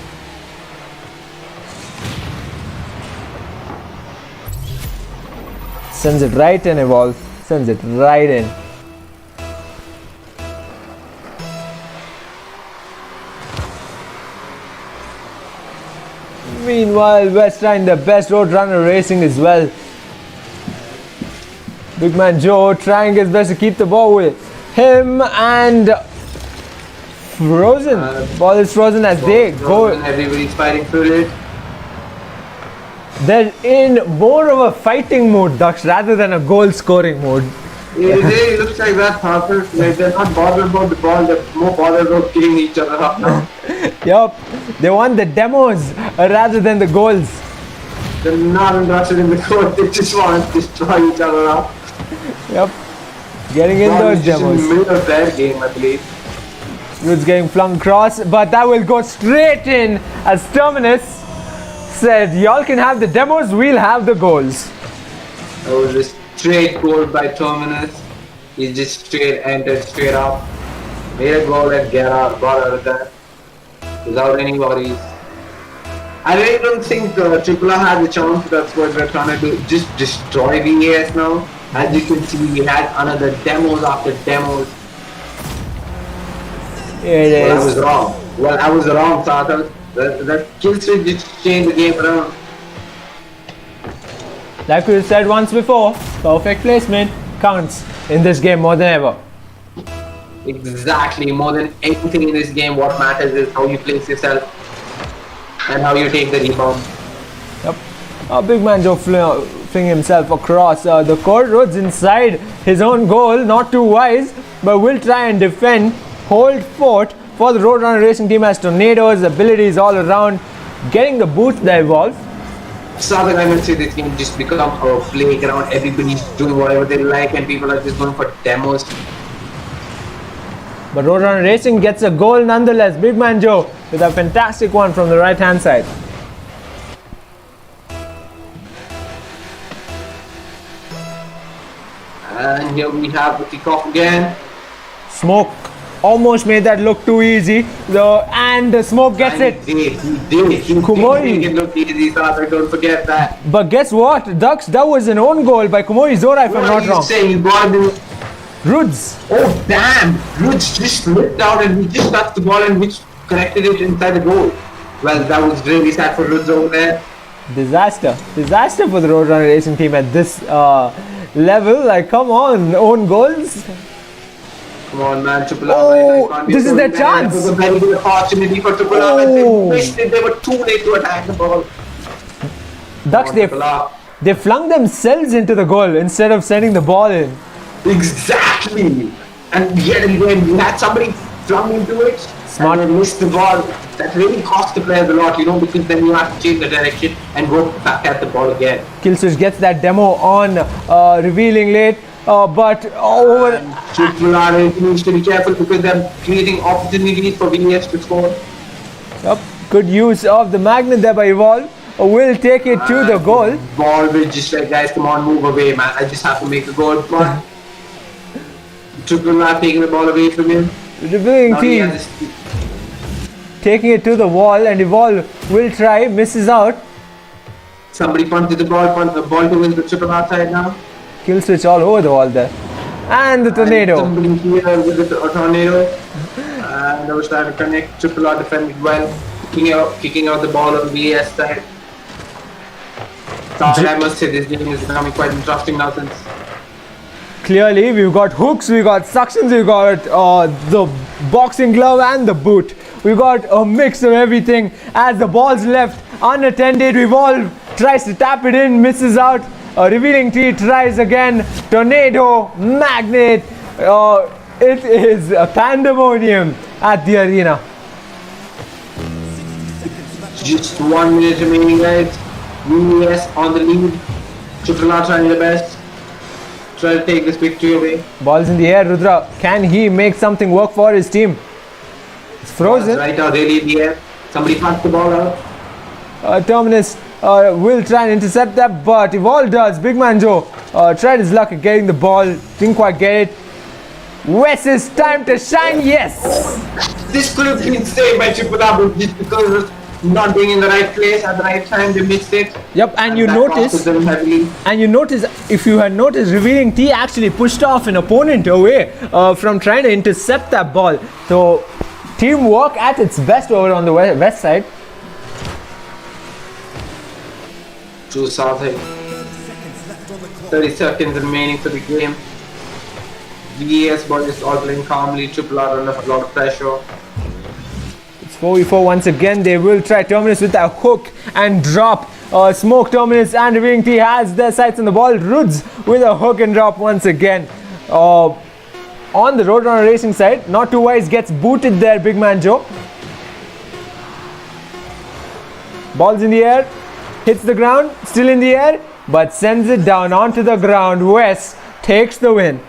A: Sends it right in, Evolve. Sends it right in. Meanwhile, West trying their best. RoadRunner Racing as well. Big Man Joe trying his best to keep the ball with him, and frozen. Ball is frozen as they go.
B: Everybody's fighting for it.
A: They're in more of a fighting mode, Daksh, rather than a goal scoring mode.
B: It looks like that, Harper. Like they're not bothered about the ball, they're more bothered about killing each other up now.
A: Yup, they want the demos rather than the goals.
B: They're not interested in the goal, they just want to destroy each other up.
A: Yup, getting in those demos.
B: In the middle of their game, I believe.
A: Rude's getting flung across, but that will go straight in as Terminus said, y'all can have the demos, we'll have the goals.
B: That was a straight goal by Terminus. He just straight entered, straight up. Made a goal and got out of that without any worries. I really don't think Bwoah had the chance. That's what we're trying to do. Just destroy VES now. As you can see, we had another demos after demos.
A: It
B: Well, I
A: is.
B: was wrong. Well, I was wrong, Sarthak. That kill streak just changed the game around.
A: Like we said once before, perfect placement counts in this game more than ever.
B: Exactly. More than anything in this game, what matters is how you place yourself and how you take the rebound.
A: Yep. Big man Joe fling himself across the court. Rhodes inside his own goal, not too wise, but will try and defend, hold fort for the Roadrunner Racing team as Tornado's abilities all around, getting the boost that evolve.
B: Sarthak, I must say this game just become a playground. Everybody's doing whatever they like and people are just going for demos.
A: But Roadrunner Racing gets a goal nonetheless. Big man Joe with a fantastic one from the right hand side.
B: And here we have the kickoff again.
A: Smoke almost made that look too easy. And the Smoke gets
B: And
A: it.
B: He did
A: Kumori.
B: make it look easy, Sarthak, don't forget that.
A: But guess what, Ducks? That was an own goal by Kumori Zora, if I'm
B: What
A: not
B: are you
A: wrong.
B: saying? You got him.
A: Rudes.
B: Oh damn! Roots just slipped out and he just touched the ball and which connected it inside the goal. Well, that was really sad for Roots over there.
A: Disaster for the Roadrunner Racing team at this level. Like, come on, own goals.
B: Come on, man, Bwoah.
A: Oh,
B: I can't be
A: this is
B: so
A: their
B: bad.
A: chance.
B: It was a very good opportunity for Bwoah,
A: Oh.
B: and they missed it. They were too late to attack the ball.
A: Ducks,
B: Come on, Bwoah.
A: they flung themselves into the goal instead of sending the ball in.
B: Exactly. And yet again, you had somebody flung into it
A: Smart.
B: and they missed the ball. That really cost the players a lot, you know, because then you have to change the direction and go back at the ball again.
A: Killswitch gets that demo on, revealing late, but over.
B: Bwoah needs to be careful because they're creating opportunities for VES to score.
A: Yep, good use of the magnet there by Evolve. Will take it to the goal.
B: Ball will just like, guys, come on, move away, man. I just have to make a goal. But Bwoah taking the ball away from him.
A: Revealing
B: Now he
A: team
B: has his-
A: taking it to the wall, and Evolve will try, misses out.
B: Somebody punted the ball to win the Bwoah side now.
A: Killswitch all over the wall there. And the tornado.
B: And somebody here with the tornado. And I was trying to connect. Bwoah defended well. Kicking out the ball on VES side. So I must say this game is becoming quite interesting now since
A: Clearly, we've got hooks, we've got suctions, we've got the boxing glove and the boot. We've got a mix of everything. As the ball's left unattended, Evolve tries to tap it in, misses out. Revealing T tries again. Tornado, magnet. It is a pandemonium at the arena.
B: just 1 minute remaining, guys. VES on the lead. Bwoah trying the best. Try to take this victory away.
A: Ball's in the air, Rudra. Can he make something work for his team? It's frozen.
B: Right now, really in the air. Somebody punched the ball out.
A: Terminus will try and intercept that, but Evolve does. Big man Joe tried his luck at getting the ball, didn't quite get it. VES's time to shine, yes!
B: This could have been saved by Bwoah, but just because of not being in the right place at the right time, they missed it.
A: Yep, and you
B: that
A: notice,
B: costed them heavily.
A: if you had noticed, Revealing T actually pushed off an opponent away from trying to intercept that ball. So, teamwork at its best over on the west side.
B: True Southend. 30 seconds remaining for the game. VES boys is all playing calmly. Bwoah under a lot of pressure.
A: It's 4v4 once again. They will try Terminus with a hook and drop. Smoke Terminus and Revealing T has their sights on the ball. Ruds with a hook and drop once again. On the Roadrunner Racing side, not too wise, gets booted there, Big Man Joe. Ball's in the air, hits the ground, still in the air, but sends it down onto the ground. VES takes the win.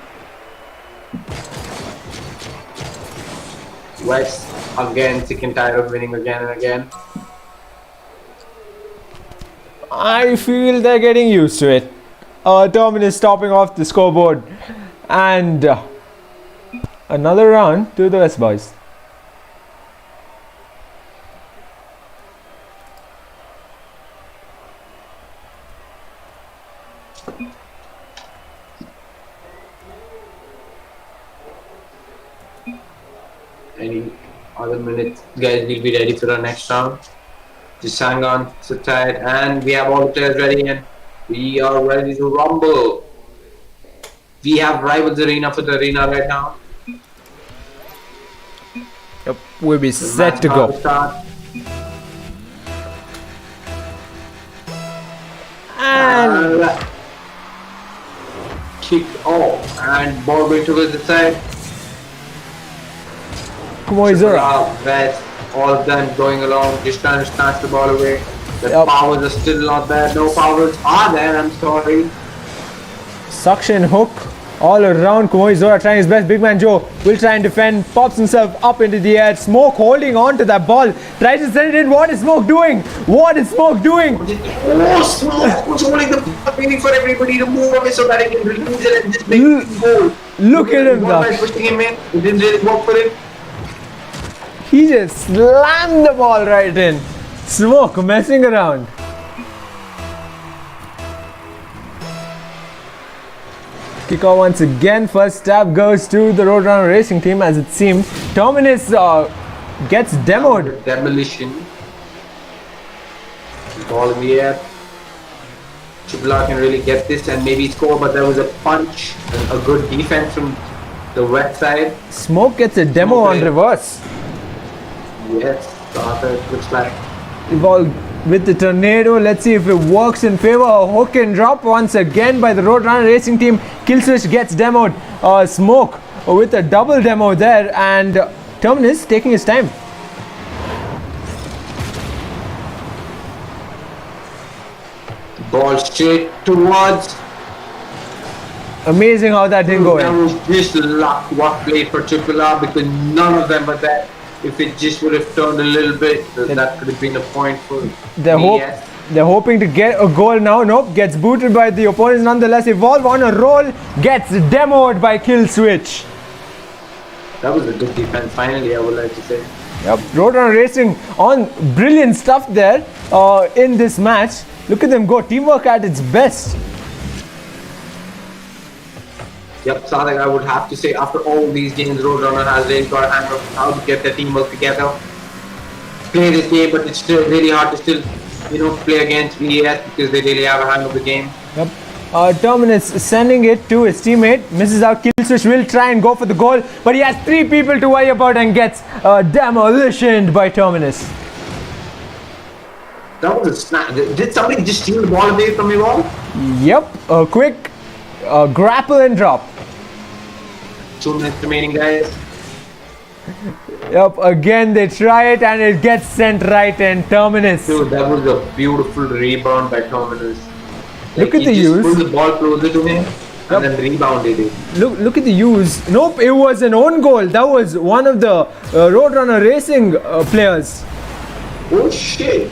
B: West again, sick and tired of winning again and again.
A: I feel they're getting used to it. Terminus topping off the scoreboard. And another round to the West boys.
B: Any other minutes, guys, we'll be ready for the next round. Just hang on, sit tight, and we have all the players ready, and we are ready to rumble. We have Rivals Arena for the arena right now.
A: Yep, we'll be set to go. And
B: kick off, and ball going towards the side.
A: Kumoizora.
B: West, all done, going along, just trying to snatch the ball away. The powers are still not there. No powers are there, I'm sorry.
A: Suction hook all around. Kumoizora trying his best. Big man Joe will try and defend. Pops himself up into the air. Smoke holding on to that ball. Tries to send it in. What is Smoke doing? What is Smoke doing?
B: Oh, Smoke was holding the ball, waiting for everybody to move away so that he can release it and just make it goal.
A: Look at him now.
B: Pushing him in. It didn't really work for him.
A: He just slammed the ball right in. Smoke messing around. Kickoff once again. First stab goes to the Roadrunner Racing team, as it seemed. Terminus gets demoed.
B: Demolition. Ball in the air. Chibla can really get this and maybe score, but there was a punch, a good defense from the west side.
A: Smoke gets a demo on reverse.
B: Yes, it looks like.
A: Ball with the tornado. Let's see if it works in favor. A hook and drop once again by the Roadrunner Racing team. Killswitch gets demoed. Smoke with a double demo there, and Terminus taking his time.
B: Ball straight towards.
A: Amazing how that didn't go
B: That
A: in.
B: was just luck what played for Triple R because none of them were there. If it just would have turned a little bit, that could have been a point for VES.
A: They're hoping to get a goal now. Nope, gets booted by the opponents nonetheless. Evolve on a roll, gets demoed by Killswitch.
B: That was a good defense, finally, I would like to say.
A: Yep, Roadrunner Racing on brilliant stuff there in this match. Look at them go, teamwork at its best.
B: Yep, Sadek, I would have to say, after all these games, Roadrunner has really got a hand of how to get the teamwork together. Play this game, but it's still really hard to still, play against VES because they really have a hand of the game.
A: Yep. Terminus sending it to his teammate, misses out. Killswitch will try and go for the goal, but he has three people to worry about and gets demolitioned by Terminus.
B: That was a snap. Did somebody just steal the ball away from me?
A: Yep, a quick grapple and drop.
B: 2 minutes remaining, guys.
A: Yep, again they try it and it gets sent right in. Terminus.
B: Dude, that was a beautiful rebound by Terminus.
A: Look at the
B: he
A: use.
B: just pulled the ball closer to him and then rebounded it.
A: Look at the use. Nope, it was an own goal. That was one of the Roadrunner Racing players.
B: Oh shit.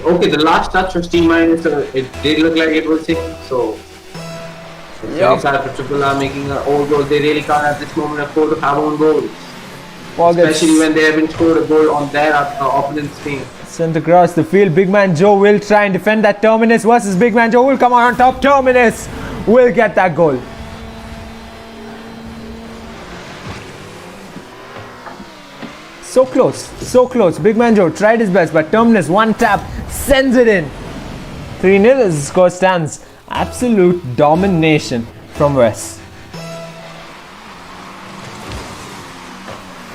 B: Okay, the last touch was T minus. It did look like it was him. So, very sad for Triple R making an own goal. They really can't at this moment afford to have own goals. Especially when they haven't scored a goal on their opponent's team.
A: Sent across the field. Big man Joe will try and defend that. Terminus versus Big man Joe will come on top. Terminus will get that goal. So close, so close. Big man Joe tried his best, but Terminus one tap sends it in. 3-0 as the score stands. Absolute domination from VES.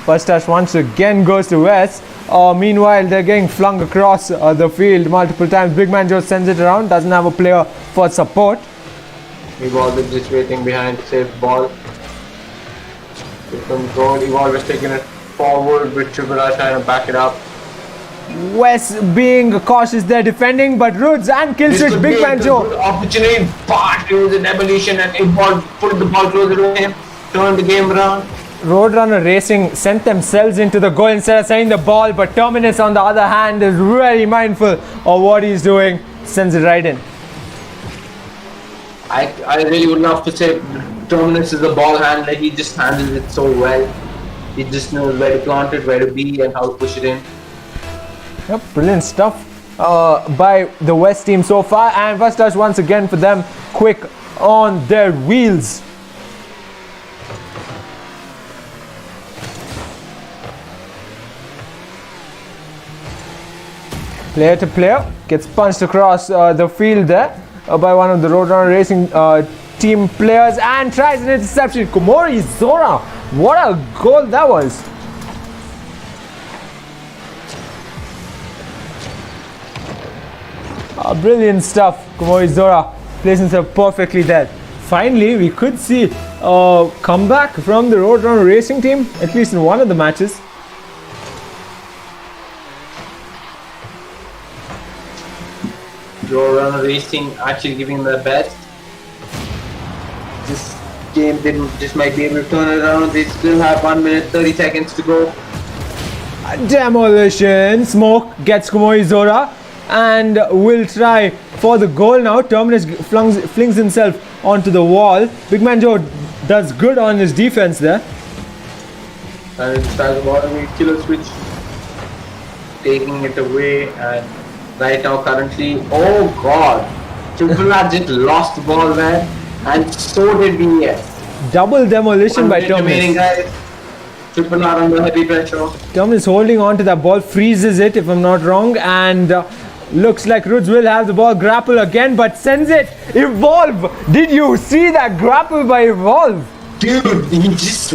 A: First touch once again goes to VES. Meanwhile, they're getting flung across the field multiple times. Big man Joe sends it around, doesn't have a player for support.
B: Evolve is just waiting behind to save the ball. Control. Evolve is taking it forward with Triple R trying to back it up.
A: VES being cautious there defending, but Roods and Killswitch, Big man Joe.
B: Opportunity, but it was a demolition and Evolve pulled the ball closer to him, turned the game around.
A: Roadrunner Racing sent themselves into the goal instead of sending the ball, but Terminus on the other hand is very mindful of what he's doing, sends it right in.
B: I really would love to say Terminus is the ball handler. He just handles it so well. He just knows where to plant it, where to be, and how to push it in.
A: Yep, brilliant stuff by the West team so far, and first touch once again for them, quick on their wheels. Player to player, gets punched across the field there by one of the Roadrunner Racing team players and tries an interception. Komori Zora, what a goal that was. Brilliant stuff. Komori Zora plays himself perfectly there. Finally, we could see a comeback from the Roadrunner Racing team, at least in one of the matches.
B: RoadRunner Racing actually giving their best. This game just might be able to turn it around. They still have 1 minute 30 seconds to go.
A: Demolition. Smoke gets Komori Zora and will try for the goal now. Terminus flings himself onto the wall. Big Man Joe does good on his defense there.
B: And it's the bottom killer switch, taking it away. And right now, currently, oh god, Triple R just lost the ball there, and so did VES.
A: Double demolition by Terminus.
B: Triple R under heavy pressure.
A: Terminus holding on to that ball, freezes it if I'm not wrong, and looks like Ruds will have the ball, grapple again, but sends it. Evolve! Did you see that grapple by Evolve?
B: Dude, he just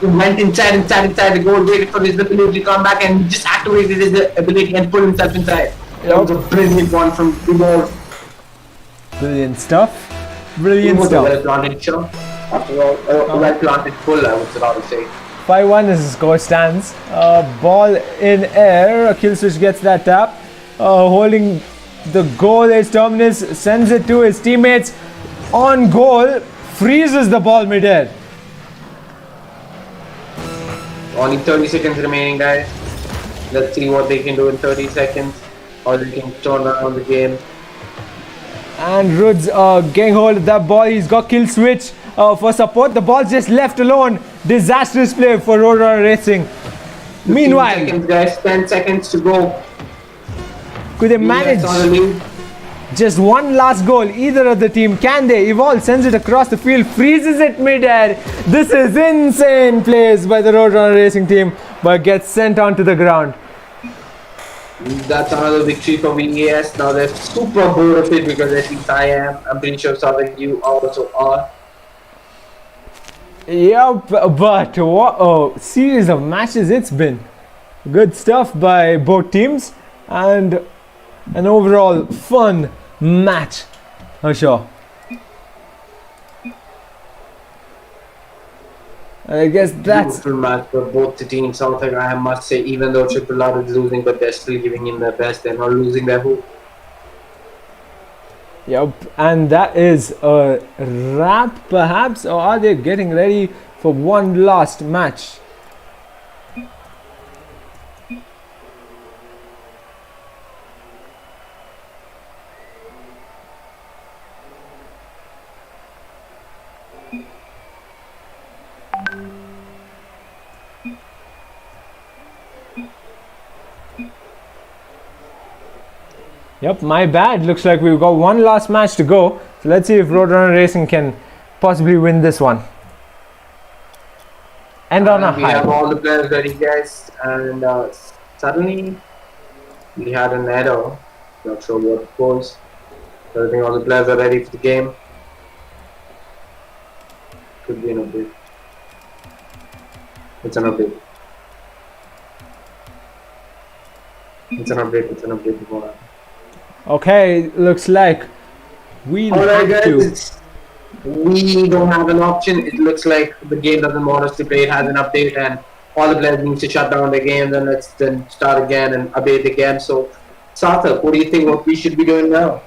B: went inside the goal, waited for his ability to come back, and just activated his ability and put himself inside. That was a brilliant one from Evolve.
A: Brilliant stuff. Brilliant stuff.
B: Well planted shot. After all, well planted full, I would rather say.
A: 5-1 as the score stands. Ball in air. Kill switch gets that tap. Holding the goal is Terminus, sends it to his teammates. On goal, freezes the ball mid-air.
B: Only 30 seconds remaining, guys. Let's see what they can do in 30 seconds. Or they can turn around the game.
A: And Ruds getting hold of that ball. He's got kill switch for support. The ball's just left alone. Disastrous play for RoadRunner Racing. Meanwhile,
B: 15 seconds, guys. 10 seconds to go.
A: Could they manage just one last goal? Either of the team. Can they? Evolve sends it across the field, freezes it mid-air. This is insane plays by the RoadRunner Racing team, but gets sent onto the ground.
B: That's another victory for VES. Now they're super bored of it because at least I am. I'm pretty sure some of you also are.
A: Yep, but what a series of matches it's been. Good stuff by both teams and an overall fun match, for sure. I guess that's
B: beautiful match for both the teams. Something I must say, even though Triple R is losing, but they're still giving in their best. They're not losing their hope.
A: Yep, and that is a wrap, perhaps, or are they getting ready for one last match? Yep, my bad. Looks like we've got one last match to go. So let's see if Roadrunner Racing can possibly win this one. And on a high.
B: We have all the players ready, guys, and suddenly we had an error. Not sure what it was. I think all the players are ready for the game. Could be an update. It's an update. It's an update. It's an update before that.
A: Okay, looks like we'll
B: Alright,
A: have
B: guys, we don't have an option. It looks like the game doesn't want us to play. It has an update, and all the players need to shut down the game. Then let's start again and update again. So, Sarthak, what do you think? What we should be doing now?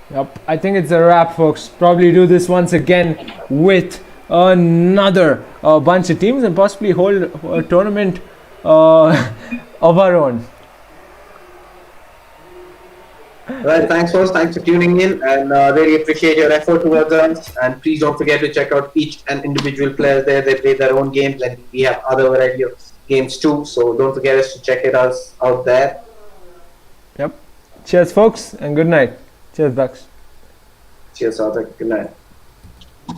A: Yep, I think it's a wrap, folks. Probably do this once again with another bunch of teams and possibly hold a tournament of our own.
B: Well, thanks first. Thanks for tuning in, and really appreciate your effort towards us. And please don't forget to check out each and individual players there. They play their own games, and we have other variety of games too. So don't forget us to check it out there.
A: Yep. Cheers, folks, and good night. Cheers, Dax.
B: Cheers, Arthur. Good night.